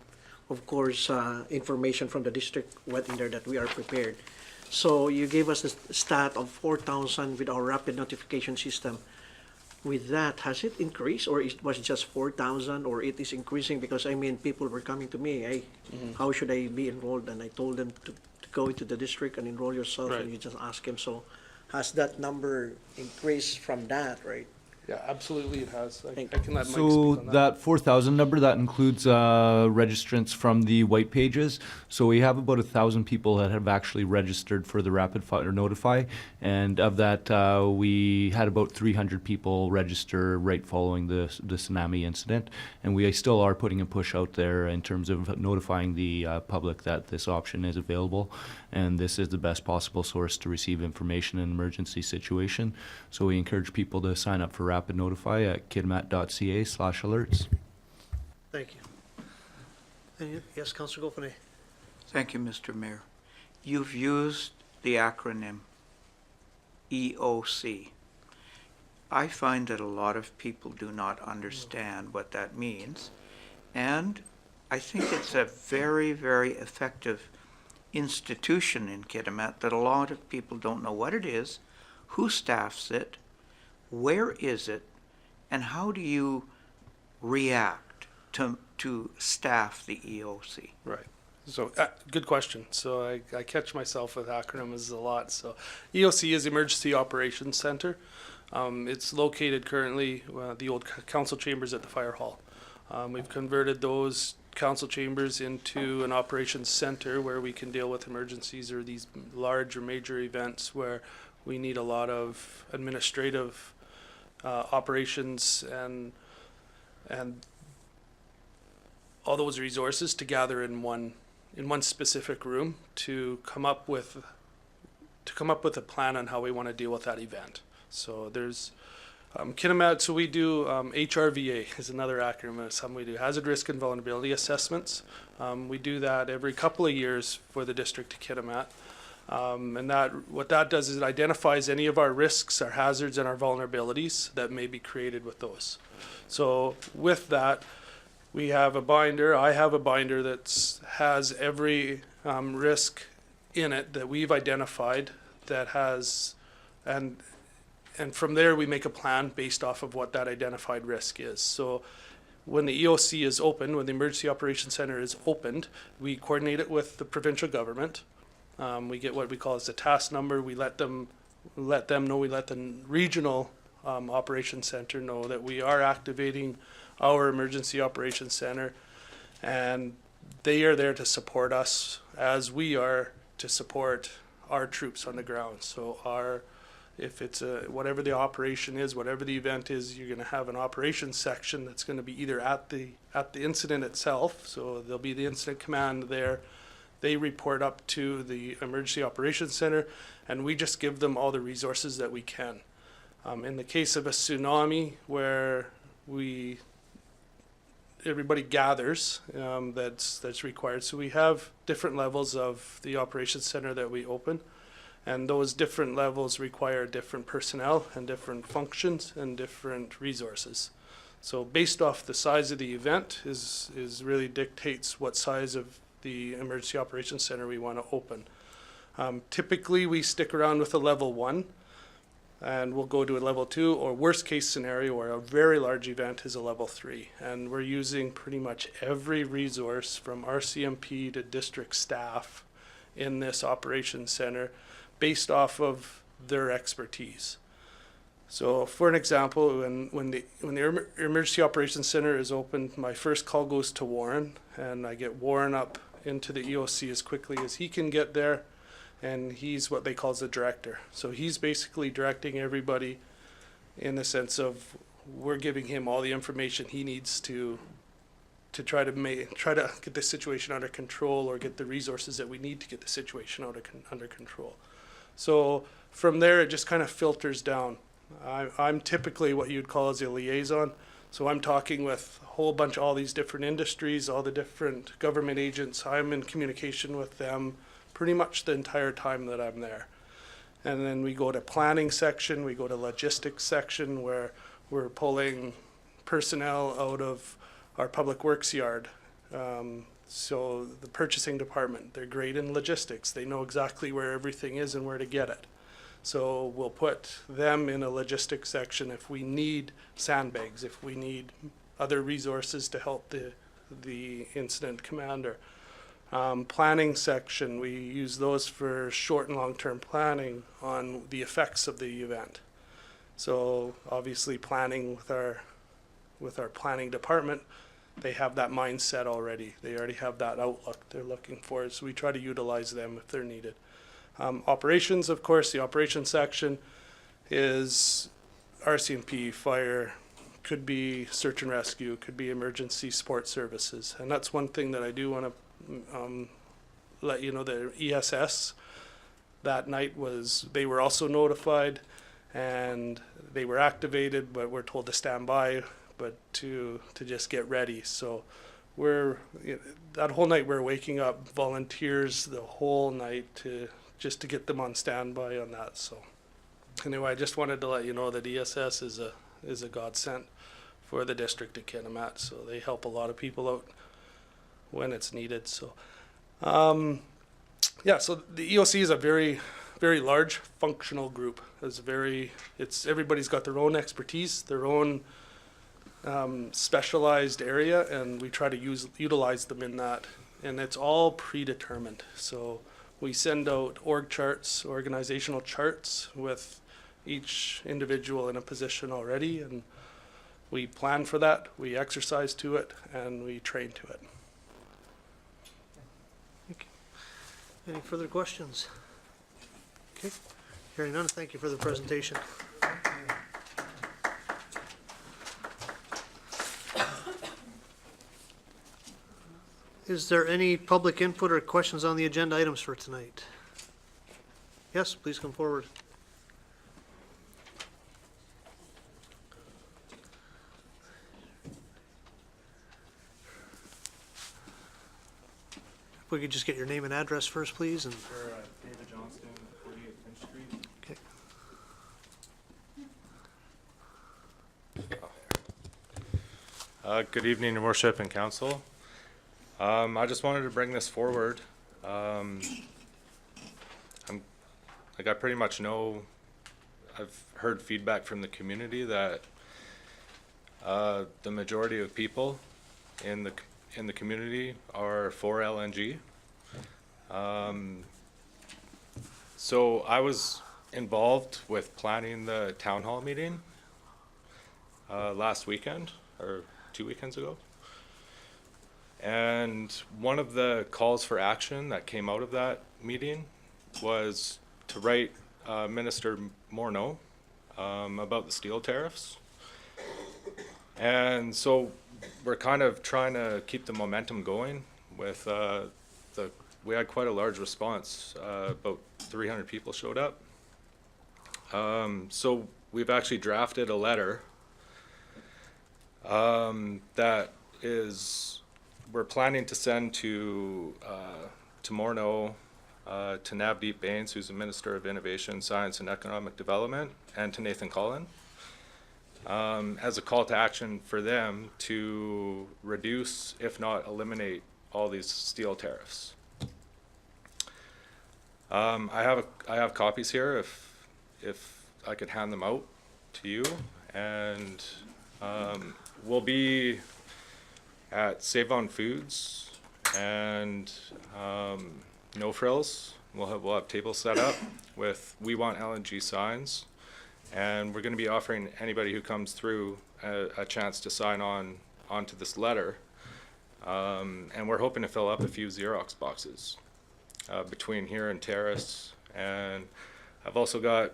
of course, information from the district went in there that we are prepared. So you gave us a stat of 4,000 with our rapid notification system. With that, has it increased, or was it just 4,000, or it is increasing? Because, I mean, people were coming to me, hey, how should I be enrolled? And I told them to go into the district and enroll yourself, Right. and you just ask him. So has that number increased from that, right? Yeah, absolutely it has. I Thank can let Mike So speak on that. that 4,000 number, that includes registrants from the white pages. So we have about 1,000 people that have actually registered for the Rapid Fire Notify. And of that, we had about 300 people register right following the tsunami incident. And we still are putting a push out there in terms of notifying the public that this option is available. And this is the best possible source to receive information in an emergency situation. So we encourage people to sign up for Rapid Notify at kitimat.ca/alerts. Thank you. Yes, Councilor Gofané? Thank you, Mr. Mayor. You've used the acronym EOC. I find that a lot of people do not understand what that means, and I think it's a very, very effective institution in Kitimat that a lot of people don't know what it is, who staffs it, where is it, and how do you react to staff the EOC? Right. So, good question. So I catch myself with acronyms a lot. So EOC is Emergency Operations Center. It's located currently, the old council chambers at the fire hall. We've converted those council chambers into an operations center where we can deal with emergencies or these large or major events where we need a lot of administrative operations and all those resources to gather in one specific room to come up with a plan on how we want to deal with that event. So there's Kitimat, so we do HRVA is another acronym. It's something we do, Hazard Risk and Vulnerability Assessments. We do that every couple of years for the district of Kitimat. And what that does is it identifies any of our risks, our hazards, and our vulnerabilities that may be created with those. So with that, we have a binder. I have a binder that has every risk in it that we've identified that has, and from there we make a plan based off of what that identified risk is. So when the EOC is open, when the Emergency Operations Center is opened, we coordinate it with the provincial government. We get what we call as a task number. We let them know, we let the regional operations center know that we are activating our Emergency Operations Center, and they are there to support us as we are to support our troops on the ground. So if it's whatever the operation is, whatever the event is, you're going to have an operations section that's going to be either at the incident itself. So there'll be the incident command there. They report up to the Emergency Operations Center, and we just give them all the resources that we can. In the case of a tsunami, where everybody gathers, that's required. So we have different levels of the Operations Center that we open, and those different levels require different personnel and different functions and different resources. So based off the size of the event is really dictates what size of the emergency operations center we want to open. Typically, we stick around with a level 1, and we'll go to a level 2, or worst case scenario where a very large event is a level 3. And we're using pretty much every resource from RCMP to district staff in this operations center based off of their expertise. So for an example, when the emergency operations center is open, my first call goes to Warren, and I get Warren up into the EOC as quickly as he can get there, and he's what they call the director. So he's basically directing everybody in the sense of we're giving him all the information he needs to try to get the situation under control, or get the resources that we need to get the situation under control. So from there, it just kind of filters down. I'm typically what you'd call as a liaison. So I'm talking with a whole bunch of all these different industries, all the different government agents. I'm in communication with them pretty much the entire time that I'm there. And then we go to planning section, we go to logistics section, where we're pulling personnel out of our public works yard. So the purchasing department, they're great in logistics. They know exactly where everything is and where to get it. So we'll put them in a logistics section if we need sandbags, if we need other resources to help the incident commander. Planning section, we use those for short and long-term planning on the effects of the event. So obviously planning with our planning department, they have that mindset already. They already have that outlook they're looking for, so we try to utilize them if they're needed. Operations, of course, the operations section is RCMP, fire, could be search and rescue, could be emergency support services. And that's one thing that I do want to let you know, the ESS that night they were also notified and they were activated, but we're told to stand by, but to just get ready. So that whole night we're waking up volunteers the whole night just to get them on standby on that. So anyway, I just wanted to let you know that ESS is a godsend for the district of Kitimat. So they help a lot of people out when it's needed. So yeah, so the EOC is a very, very large functional group. Everybody's got their own expertise, their own specialized area, and we try to utilize them in that. And it's all predetermined. So we send out organizational charts with each individual in a position already, and we plan for that, we exercise to it, and we train to it. Any further questions? Okay, hearing none, thank you for the presentation. Is there any public input or questions on the agenda items for tonight? Yes, please come forward. If we could just get your name and address first, please, and. David Johnston, 48 Finch Street. Okay. Good evening, Your Worship and Council. I just wanted to bring this forward. I pretty much know, I've heard feedback from the community that the majority of people in the community are for LNG. So I was involved with planning the town hall meeting last weekend, or 2 weekends ago. And one of the calls for action that came out of that meeting was to write Minister Morneau about the steel tariffs. And so we're kind of trying to keep the momentum going with we had quite a large response. About 300 people showed up. So we've actually drafted a letter that we're planning to send to Morneau, to Navdeep Bains, who's the Minister of Innovation, Science and Economic Development, and to Nathan Collin. as a call to action for them to reduce, if not eliminate, all these steel tariffs. I have copies here if I could hand them out to you, and we'll be at Save On Foods and No Frills. We'll have tables set up with "We Want LNG" signs, and we're going to be offering anybody who comes through a chance to sign onto this letter, and we're hoping to fill up a few Xerox boxes between here and Terrace. And I've also got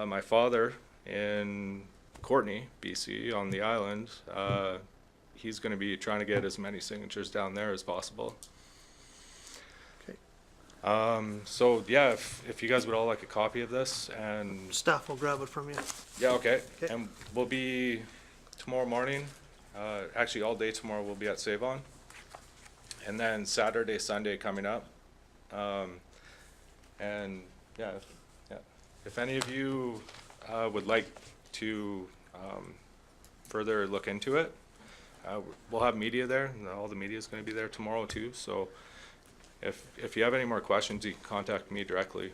my father in Courtenay, BC, on the island. He's going to be trying to get as many signatures down there as possible. Okay. So yeah, if you guys would all like a copy of this, and Staff will grab it from you. yeah, okay. Okay. And we'll be tomorrow morning, actually all day tomorrow we'll be at Save On. And then Saturday, Sunday coming up. And yeah, if any of you would like to further look into it, we'll have media there, and all the media is going to be there tomorrow too. So if you have any more questions, you can contact me directly.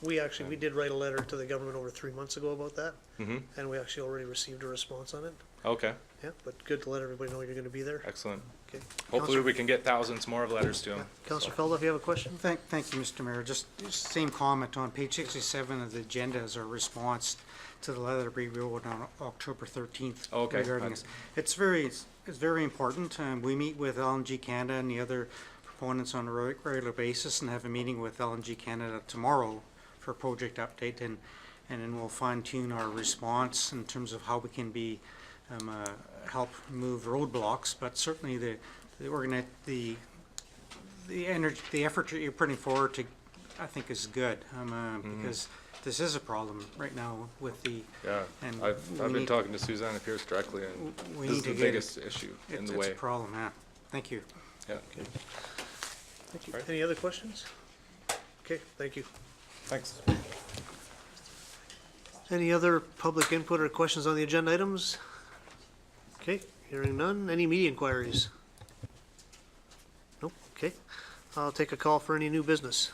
We did write a letter to the government over 3 months ago about that, Mm-hmm. and we actually already received a response on it. Okay, Yeah, but good to let everybody know you're gonna be there. excellent. Okay. Hopefully we can get thousands more of letters to them. Councillor Feldoff, you have a question? Thank you, Mr. Mayor. Just same comment on page 67 of the agenda as a response to the letter we wrote on October 13th. Okay. Regarding this. It's very important. We meet with LNG Canada and the other proponents on a regular basis, and have a meeting with LNG Canada tomorrow for a project update, and then we'll fine tune our response in terms of how we can be help move roadblocks. But certainly the effort that you're putting forward to, I think, is good, because this is a problem right now with the. Yeah, And I've we been need- talking to Susanna Pierce directly, and We this need is to the get it. biggest issue in the It's way. a problem, yeah. Thank you. Yeah. Thank you. Right. Any other questions? Okay, thank you. Thanks. Any other public input or questions on the agenda items? Okay, hearing none. Any media inquiries? Nope, okay. I'll take a call for any new business.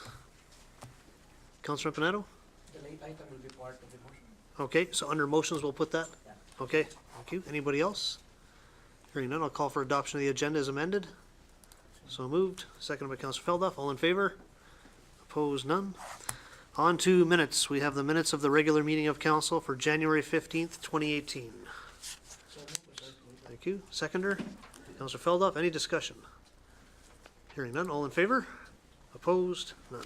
Councilor Empanado? The late item will be part of the motion. Okay, so under motions, we'll put that? Okay, thank you. Anybody else? Hearing none, I'll call for adoption of the agenda as amended. So moved. Seconded by Councilor Feldoff. All in favor? Opposed? None. On to minutes. We have the minutes of the regular meeting of council for January 15th, 2018. Thank you. Seconder? Councilor Feldoff. Any discussion? Hearing none. All in favor? Opposed? None.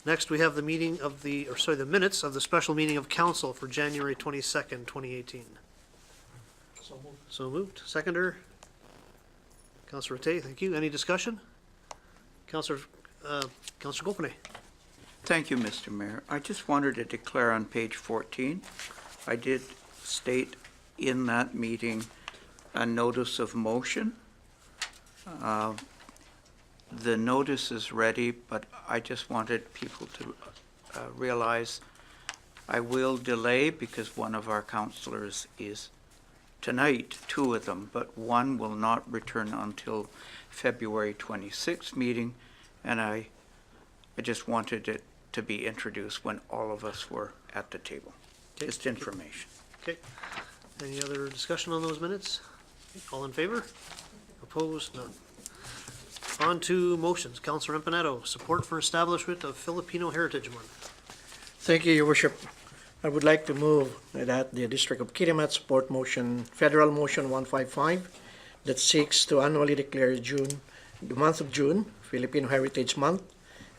Next, we have the the minutes of the special meeting of council for January 22nd, 2018. So moved. So moved. Seconder? Councilor Rattay, thank you. Any discussion? Councilor Gopinay. Thank you, Mr. Mayor. I just wanted to declare on page 14, I did state in that meeting a notice of motion. The notice is ready, but I just wanted people to realize I will delay because one of our councilors is tonight, two of them, but one will not return until February 26th meeting, and I just wanted it to be introduced when all of us were at the table. Okay. Just information. Okay. Any other discussion on those minutes? All in favor? Opposed? None. On to motions. Councilor Empanado, support for establishment of Filipino Heritage Month. Thank you, Your Worship. I would like to move that the District of Kitimat support Federal Motion 155 that seeks to annually declare the month of June, Filipino Heritage Month,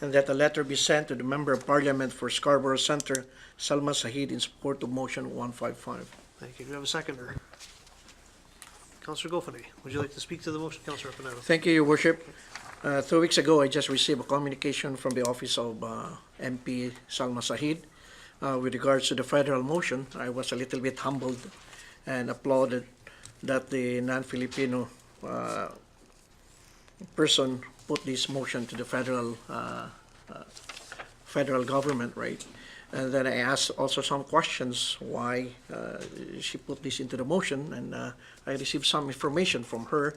and that a letter be sent to the Member of Parliament for Scarborough Center, Salma Sahid, in support of Motion 155. Thank you. Do we have a seconder? Councilor Gopinay, would you like to speak to the motion, Councilor Empanado? Thank you, Your Worship. 2 weeks ago, I just received a communication from the office of MP Salma Sahid with regards to the federal motion. I was a little bit humbled and applauded that the non-Filipino person put this motion to the federal government, right? And then I asked also some questions why she put this into the motion, and I received some information from her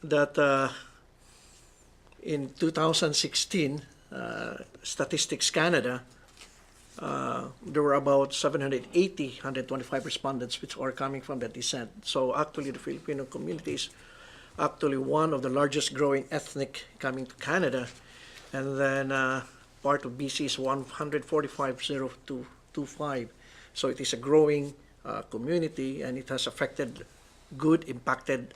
that in 2016, Statistics Canada, there were about 125 respondents which are coming from that descent. So actually the Filipino community is actually one of the largest growing ethnic coming to Canada. And then part of BC is 145,025. So it is a growing community, and it has impacted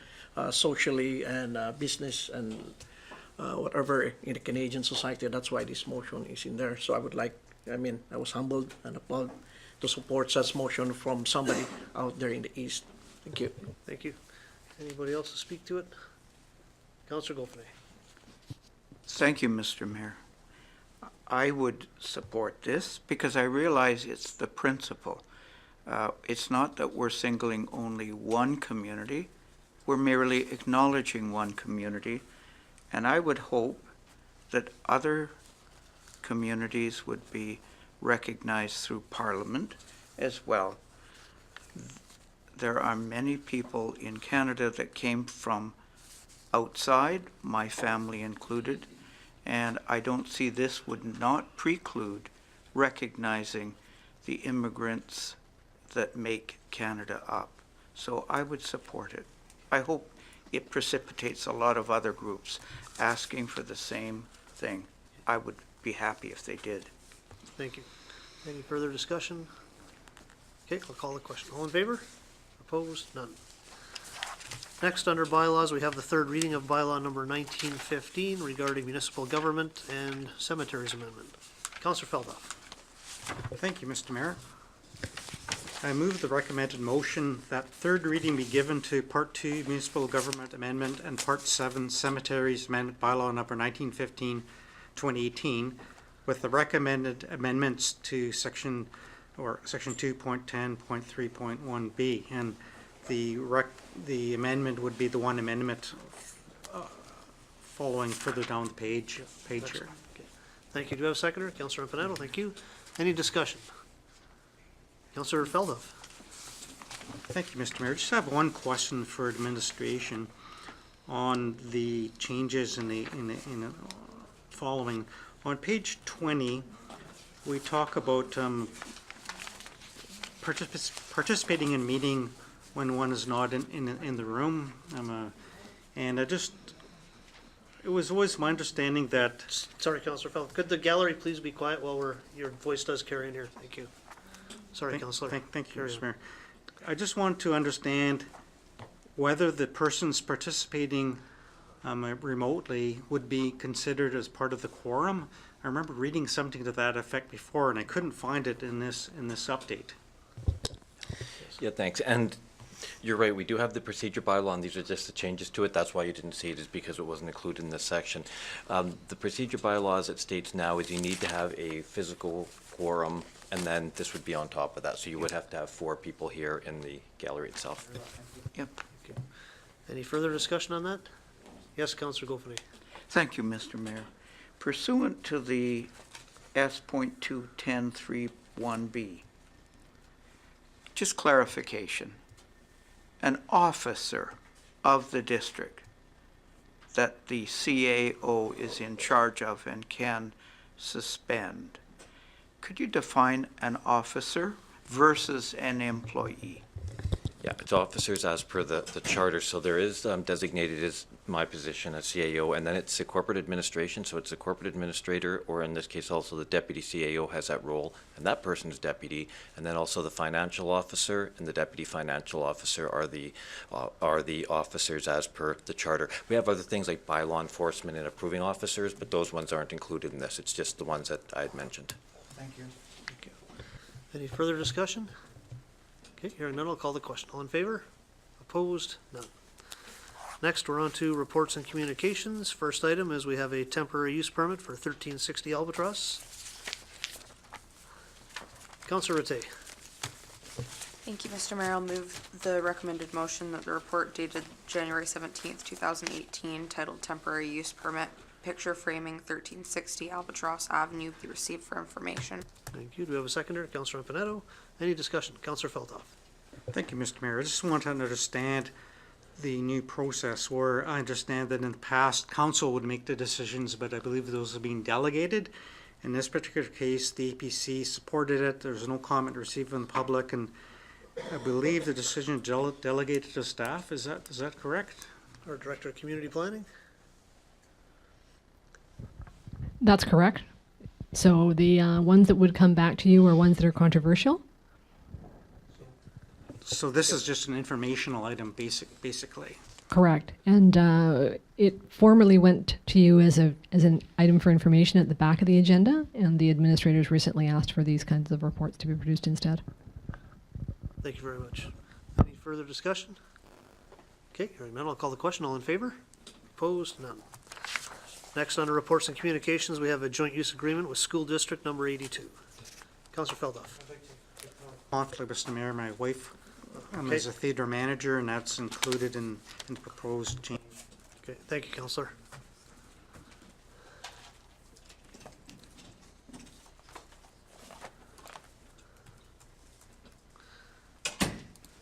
socially and business and whatever in the Canadian society. That's why this motion is in there. So I was humbled and applaud to support such motion from somebody out there in the East. Thank you. Thank you. Anybody else to speak to it? Councillor Goffney. Thank you, Mr. Mayor. I would support this because I realize it's the principle. It's not that we're singling only one community. We're merely acknowledging one community. And I would hope that other communities would be recognized through Parliament as well. There are many people in Canada that came from outside, my family included, and I don't see this would not preclude recognizing the immigrants that make Canada up. So I would support it. I hope it precipitates a lot of other groups asking for the same thing. I would be happy if they did. Thank you. Any further discussion? Okay, I'll call the question. All in favor? Opposed? None. Next, under bylaws, we have the third reading of bylaw number 1915 regarding municipal government and cemeteries amendment. Councillor Feldhoff. Thank you, Mr. Mayor. I move the recommended motion that third reading be given to Part 2 Municipal Government Amendment and Part 7 Cemeteries Amendment Bylaw number 1915-2018 with the recommended amendments to Section 2.10.3.1b. And the amendment would be the one amendment following further down the page here. Okay. Thank you. Do we have a seconder? Councillor Empanado, thank you. Any discussion? Councillor Feldhoff. Thank you, Mr. Mayor. Just have one question for administration on the changes in the following. On page 20, we talk about participating in meeting when one is not in the room. It was always my understanding that. Sorry, Councillor Feldhoff. Could the gallery please be quiet while your voice does carry in here? Thank you. Sorry, Councillor. Thank you, Carry Mr. on. Mayor. I just want to understand whether the persons participating remotely would be considered as part of the quorum. I remember reading something to that effect before, and I couldn't find it in this update. Yeah, thanks. And you're right, we do have the procedure bylaw, and these are just the changes to it. That's why you didn't see it, is because it wasn't included in this section. The procedure bylaw, as it states now, is you need to have a physical quorum, and then this would be on top of that. So you would have to have 4 people here in the gallery itself. Yep. Any further discussion on that? Yes, Councillor Goffney. Thank you, Mr. Mayor. Pursuant to the S.210.3.1b, just clarification, an officer of the district that the CAO is in charge of and can suspend. Could you define an officer versus an employee? Yeah, it's officers as per the charter. So there is designated as my position as CAO, and then it's a corporate administration. So it's a corporate administrator, or in this case also the deputy CAO has that role, and that person is deputy. And then also the financial officer and the deputy financial officer are the officers as per the charter. We have other things like bylaw enforcement and approving officers, but those ones aren't included in this. It's just the ones that I had mentioned. Thank you. Thank you. Any further discussion? Okay, hearing none, I'll call the question. All in favor? Opposed? None. Next, we're on to reports and communications. First item is we have a temporary use permit for 1360 Albatross. Councillor Rattay. Thank you, Mr. Mayor. I'll move the recommended motion that the report dated January 17th, 2018, titled Temporary Use Permit picture framing 1360 Albatross Avenue be received for information. Thank you. Do we have a seconder? Councillor Empanetto. Any discussion? Councillor Feldhoff. Thank you, Mr. Mayor. I just want to understand the new process where I understand that in the past, council would make the decisions, but I believe those are being delegated. In this particular case, the APC supported it. There was no comment received from the public, and I believe the decision delegated to staff. Is that correct? Our Director of Community Planning. That's correct. So the ones that would come back to you are ones that are controversial. So this is just an informational item, basically. Correct. And it formerly went to you as an item for information at the back of the agenda, and the administrators recently asked for these kinds of reports to be produced instead. Thank you very much. Any further discussion? Okay, hearing none, I'll call the question. All in favor? Opposed? None. Next, under reports and communications, we have a joint use agreement with School District Number 82. Councillor Feldhoff. Conflict, Mr. Mayor, my wife Okay. is a theater manager, and that's included in the proposed change. Okay, thank you, Councillor.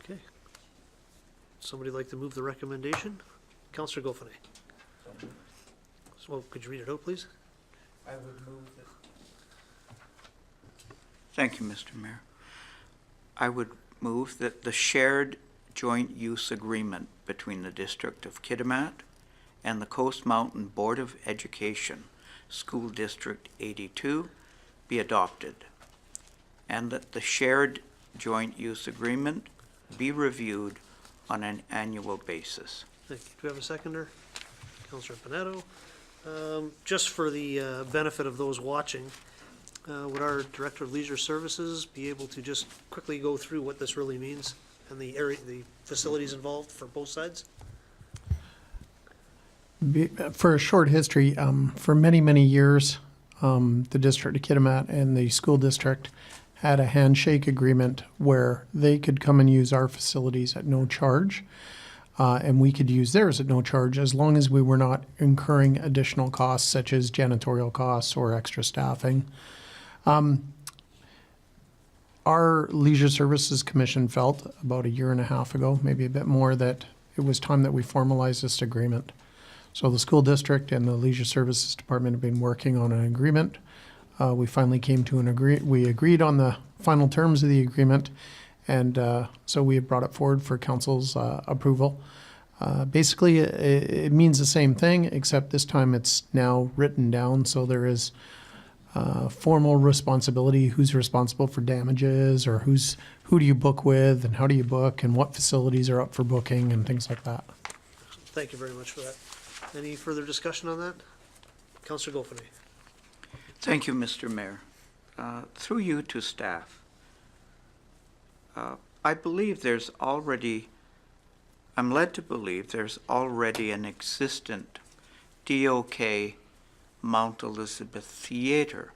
Okay. Somebody like to move the recommendation? Councillor Goffin. So, could you read it out, please? I would move that. Thank you, Mr. Mayor. I would move that the shared joint use agreement between the District of Kitimat and the Coast Mountain Board of Education, School District 82, be adopted, and that the shared joint use agreement be reviewed on an annual basis. Thank you. Do we have a seconder? Councillor Panetto. Just for the benefit of those watching, would our Director of Leisure Services be able to just quickly go through what this really means and the area, the facilities involved for both sides? For a short history, for many, many years, the District of Kitimat and the school district had a handshake agreement where they could come and use our facilities at no charge, and we could use theirs at no charge as long as we were not incurring additional costs such as janitorial costs or extra staffing. Our Leisure Services Commission felt about a year and a half ago, maybe a bit more, that it was time that we formalize this agreement. So the school district and the Leisure Services Department have been working on an agreement. We finally came to we agreed on the final terms of the agreement, and so we have brought it forward for council's approval. Basically, it means the same thing, except this time it's now written down, so there is formal responsibility, who's responsible for damages, or who do you book with, and how do you book, and what facilities are up for booking, and things like that. Thank you very much for that. Any further discussion on that? Councillor Goffin. Thank you, Mr. Mayor. Through you to staff, I believe I'm led to believe there's already an existent DOK Mount Elizabeth Theater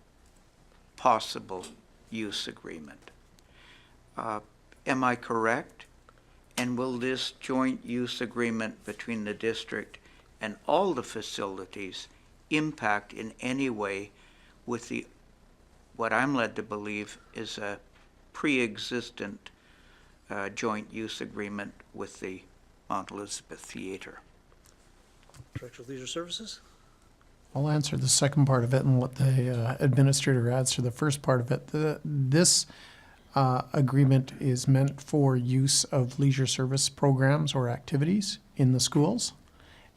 possible use agreement. Am I correct? And will this joint use agreement between the district and all the facilities impact in any way with what I'm led to believe is a pre-existent joint use agreement with the Mount Elizabeth Theater? Director of Leisure Services? I'll answer the second part of it and let the administrator answer the first part of it. This agreement is meant for use of leisure service programs or activities in the schools,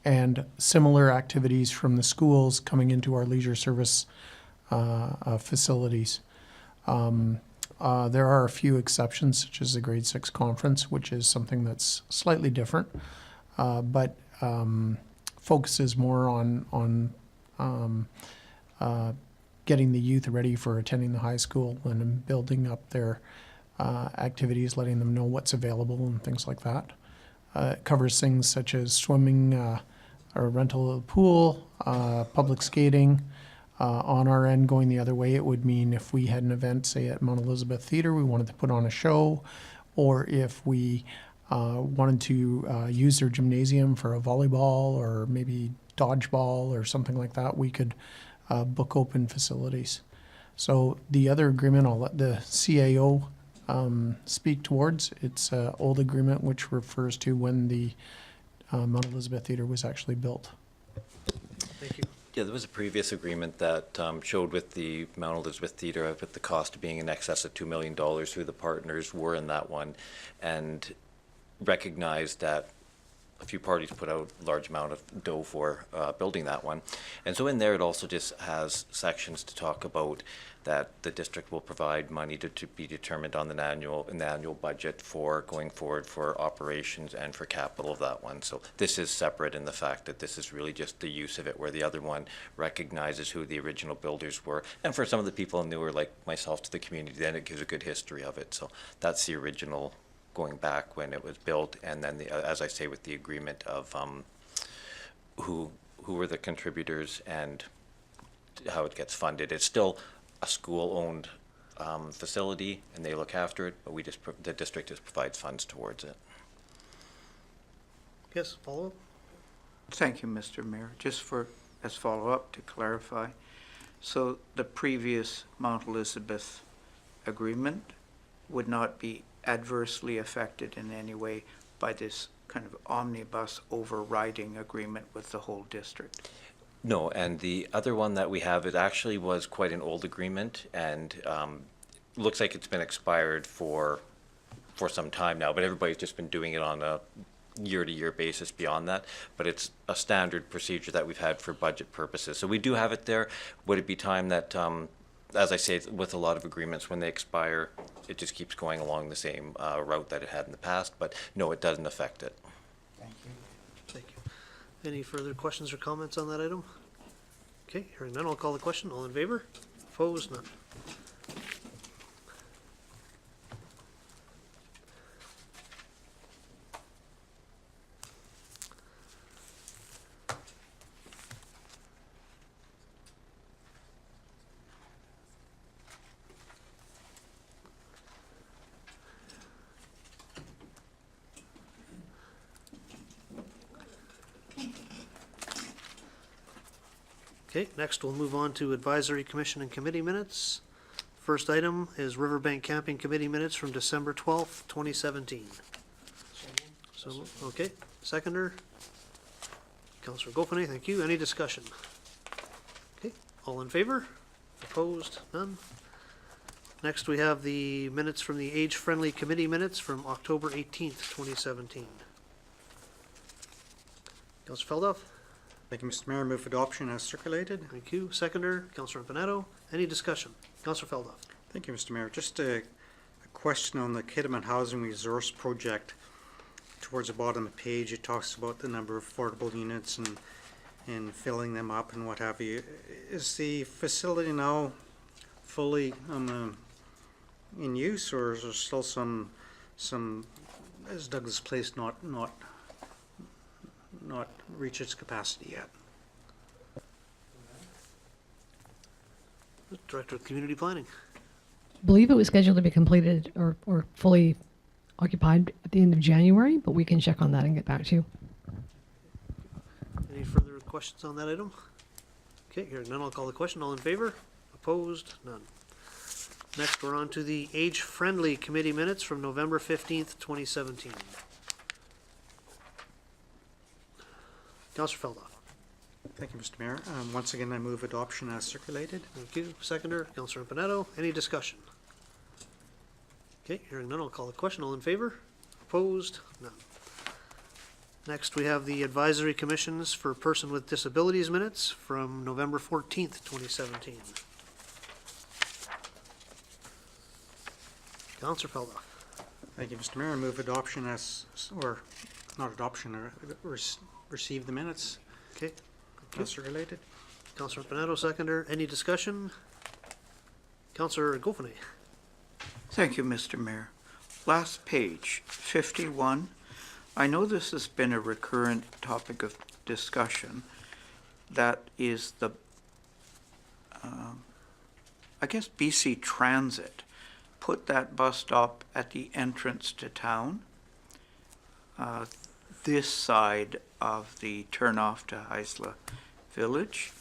and similar activities from the schools coming into our leisure service facilities. There are a few exceptions, such as the grade 6 conference, which is something that's slightly different, but focuses more on getting the youth ready for attending the high school and building up their activities, letting them know what's available and things like that. It covers things such as swimming, or rental of the pool, public skating. On our end, going the other way, it would mean if we had an event, say at Mount Elizabeth Theater, we wanted to put on a show, or if we wanted to use their gymnasium for a volleyball or maybe dodgeball or something like that, we could book open facilities. So the other agreement, I'll let the CAO speak towards. It's an old agreement which refers to when the Mount Elizabeth Theatre was actually built. Thank you. Yeah, there was a previous agreement that showed with the Mount Elizabeth Theatre, with the cost being in excess of $2 million, who the partners were in that one, and recognized that a few parties put out a large amount of dough for building that one. And so in there, it also just has sections to talk about that the district will provide money to be determined on the annual budget for going forward for operations and for capital of that one. So this is separate in the fact that this is really just the use of it, where the other one recognizes who the original builders were. And for some of the people newer, like myself, to the community, then it gives a good history of it. So that's the original going back when it was built, and then as I say, with the agreement of who were the contributors and how it gets funded. It's still a school-owned facility, and they look after it, but the district just provides funds towards it. Yes, follow-up? Thank you, Mr. Mayor. Just as follow-up to clarify, so the previous Mount Elizabeth agreement would not be adversely affected in any way by this kind of omnibus overriding agreement with the whole district? No, and the other one that we have, it actually was quite an old agreement, and looks like it's been expired for some time now, but everybody's just been doing it on a year-to-year basis beyond that. But it's a standard procedure that we've had for budget purposes. So we do have it there. Would it be time that, as I say, with a lot of agreements, when they expire, it just keeps going along the same route that it had in the past, but no, it doesn't affect it. Thank you. Thank you. Any further questions or comments on that item? Okay, hearing none, I'll call the question. All in favor? Opposed? None. Okay, next we'll move on to Advisory Commission and Committee minutes. First item is Riverbank Camping Committee minutes from December 12th, 2017. So, okay, seconder, Councillor Goffin, thank you. Any discussion? Okay, all in favor? Opposed? None? Next, we have the minutes from the Age Friendly Committee minutes from October 18th, 2017. Councillor Feldoff? Thank you, Mr. Mayor. Move adoption as circulated. Thank you. Seconder, Councillor Panetto. Any discussion? Councillor Feldoff. Thank you, Mr. Mayor. Just a question on the Kitimat Housing Resource Project. Towards the bottom of the page, it talks about the number of affordable units and filling them up and what have you. Is the facility now fully in use, or is there still some is Douglas Place not reach its capacity yet? Director of Community Planning. I believe it was scheduled to be completed or fully occupied at the end of January, but we can check on that and get back to you. Any further questions on that item? Okay, hearing none, I'll call the question. All in favor? Opposed? None. Next, we're on to the Age Friendly Committee minutes from November 15th, 2017. Councillor Feldoff. Thank you, Mr. Mayor. Once again, I move adoption as circulated. Thank you. Seconder, Councillor Panetto. Any discussion? Okay, hearing none, I'll call the question. All in favor? Opposed? None. Next, we have the Advisory Commissions for Person with Disabilities minutes from November 14th, 2017. Councillor Feldoff. Thank you, Mr. Mayor. I move adoption as, or not adoption, or receive the minutes. Okay. As circulated. Councillor Panetto, seconder. Any discussion? Councillor Goffin. Thank you, Mr. Mayor. Last page, 51. I know this has been a recurrent topic of discussion. That is the, I guess BC Transit put that bus stop at the entrance to town. this side of the turnoff to Heisla Village.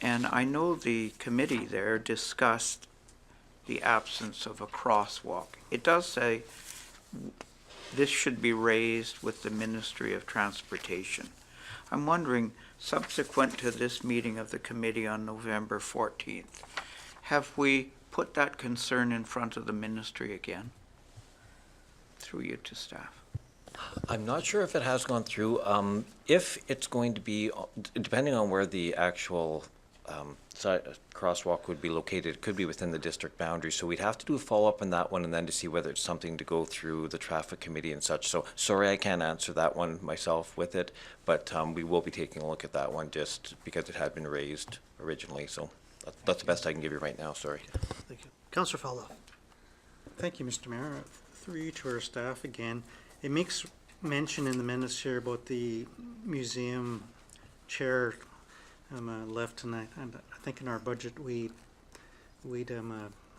And I know the committee there discussed the absence of a crosswalk. It does say this should be raised with the Ministry of Transportation. I'm wondering, subsequent to this meeting of the committee on November 14th, have we put that concern in front of the ministry again? Through you to staff. I'm not sure if it has gone through. If it's going to be, depending on where the actual crosswalk would be located, it could be within the district boundary. So we'd have to do a follow-up on that one and then to see whether it's something to go through the traffic committee and such. So sorry, I can't answer that one myself with it, but we will be taking a look at that one just because it had been raised originally. So that's the best I can give you right now, sorry. Thank you. Councillor Faldoff. Thank you, Mr. Mayor. Through you to our staff again. It makes mention in the minutes here about the museum chair left tonight, and I think in our budget we'd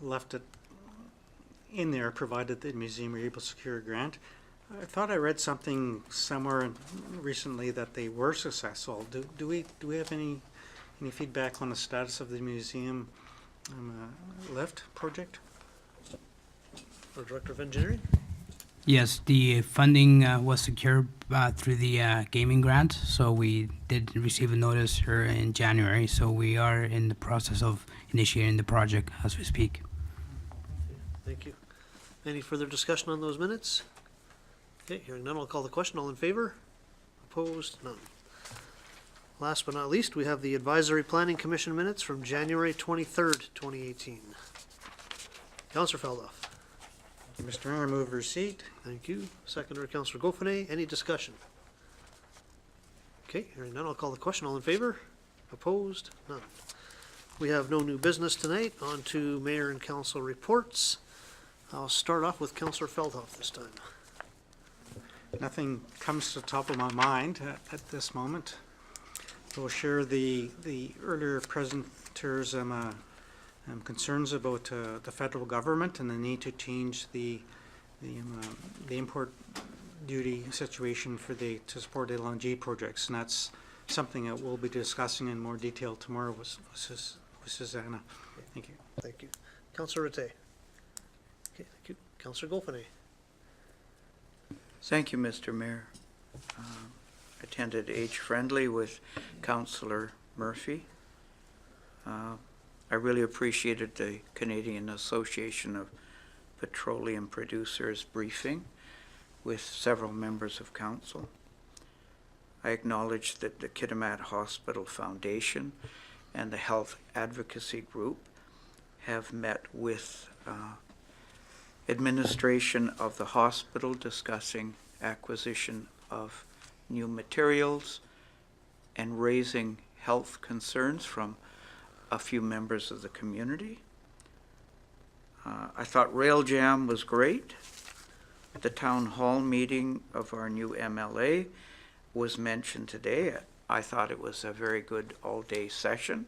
left it in there, provided the museum were able to secure a grant. I thought I read something somewhere recently that they were successful. Do we have any feedback on the status of the museum lift project? Or Director of Engineering? Yes, the funding was secured through the gaming grant, so we did receive a notice here in January, so we are in the process of initiating the project as we speak. Thank you. Any further discussion on those minutes? Okay, hearing none, I'll call the question. All in favor? Opposed? None. Last but not least, we have the Advisory Planning Commission minutes from January 23rd, 2018. Councillor Faldoff. Mr. Mayor, I move receipt. Thank you. Seconder, Councillor Goffinay. Any discussion? Okay, hearing none, I'll call the question. All in favor? Opposed? None. We have no new business tonight. On to Mayor and Council reports. I'll start off with Councillor Feldhoff this time. Nothing comes to the top of my mind at this moment. We'll share the earlier presenters' concerns about the federal government and the need to change the import duty situation to support LNG projects, and that's something that we'll be discussing in more detail tomorrow with Susanna. Thank you. Thank you. Councillor Rattay. Okay, thank you. Councillor Goffinay. Thank you, Mr. Mayor. Attended Age Friendly with Councillor Murphy. I really appreciated the Canadian Association of Petroleum Producers briefing with several members of council. I acknowledge that the Kitimat Hospital Foundation and the Health Advocacy Group have met with administration of the hospital discussing acquisition of new materials and raising health concerns from a few members of the community. I thought Rail Jam was great. The town hall meeting of our new MLA was mentioned today. I thought it was a very good all-day session.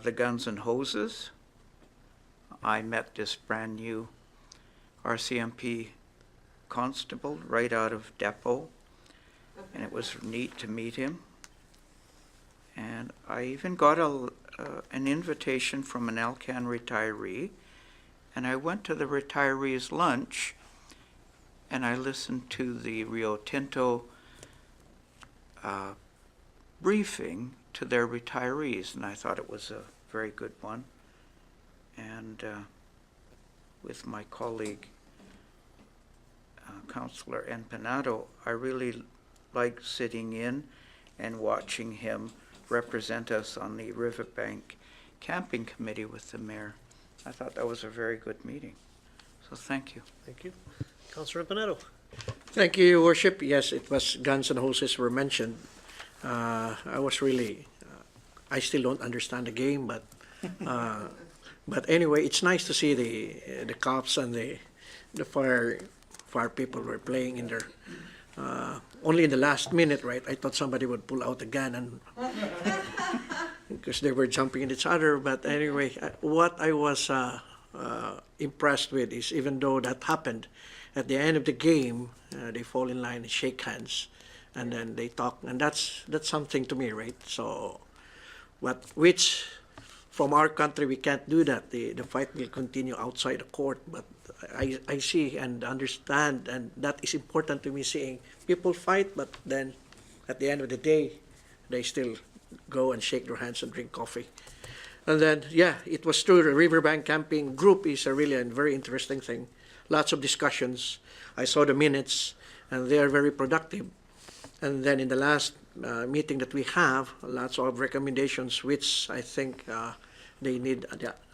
The Guns and Hoses. I met this brand new RCMP constable right out of depot, and it was neat to meet him. And I even got an invitation from an Alcan retiree, and I went to the retirees' lunch, and I listened to the Rio Tinto briefing to their retirees, and I thought it was a very good one. And with my colleague, Councillor Empanado, I really liked sitting in and watching him represent us on the Riverbank Camping Committee with the mayor. I thought that was a very good meeting. So thank you. Thank you. Councillor Empanado. Thank you, Your Worship. Yes, it was Guns and Hoses were mentioned. I was really, I still don't understand the game, but anyway, it's nice to see the cops and the fire people were playing in their. Only in the last minute, right? I thought somebody would pull out a gun and because they were jumping at each other. But anyway, what I was impressed with is even though that happened, at the end of the game, they fall in line and shake hands, and then they talk, and that's something to me, right? So, which from our country we can't do that. The fight will continue outside the court, but I see and understand, and that is important to me, seeing people fight, but then at the end of the day, they still go and shake their hands and drink coffee. And then, yeah, it was true. The Riverbank Camping Group is really a very interesting thing. Lots of discussions. I saw the minutes, and they are very productive. And then in the last meeting that we have, lots of recommendations, which I think they need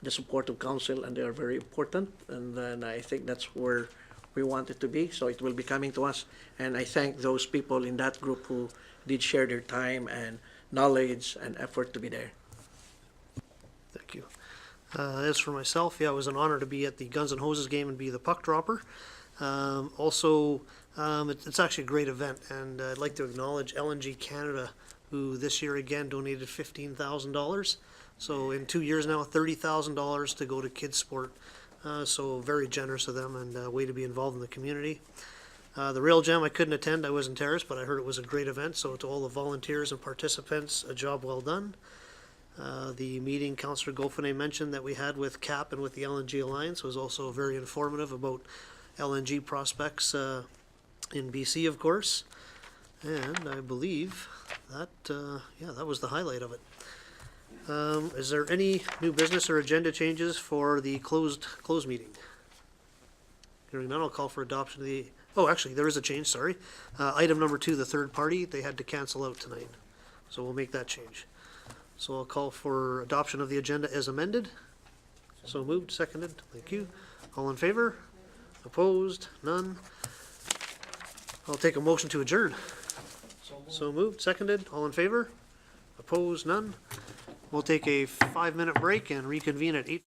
the support of council, and they are very important. And then I think that's where we want it to be. So it will be coming to us. And I thank those people in that group who did share their time and knowledge and effort to be there. Thank you. As for myself, yeah, it was an honor to be at the Guns N' Hoses game and be the puck dropper. It's actually a great event, and I'd like to acknowledge LNG Canada, who this year again donated $15,000. So in 2 years now, $30,000 to go to kids sport. So very generous of them, and a way to be involved in the community. The Rail Jam I couldn't attend, I was in Terrace, but I heard it was a great event. So to all the volunteers and participants, a job well done. The meeting Councillor Golfene mentioned that we had with CAP and with the LNG Alliance was also very informative about LNG prospects in BC, of course. And I believe that, that was the highlight of it. Is there any new business or agenda changes for the closed meeting? Hearing none, I'll call for adoption of the, oh, actually, there is a change, sorry. Item number 2, the third party, they had to cancel out tonight. So we'll make that change. So I'll call for adoption of the agenda as amended. So moved, seconded, thank you. All in favor? Opposed? None? I'll take a motion to adjourn. So moved, seconded, all in favor? Opposed? None? We'll take a 5-minute break and reconvene at 8.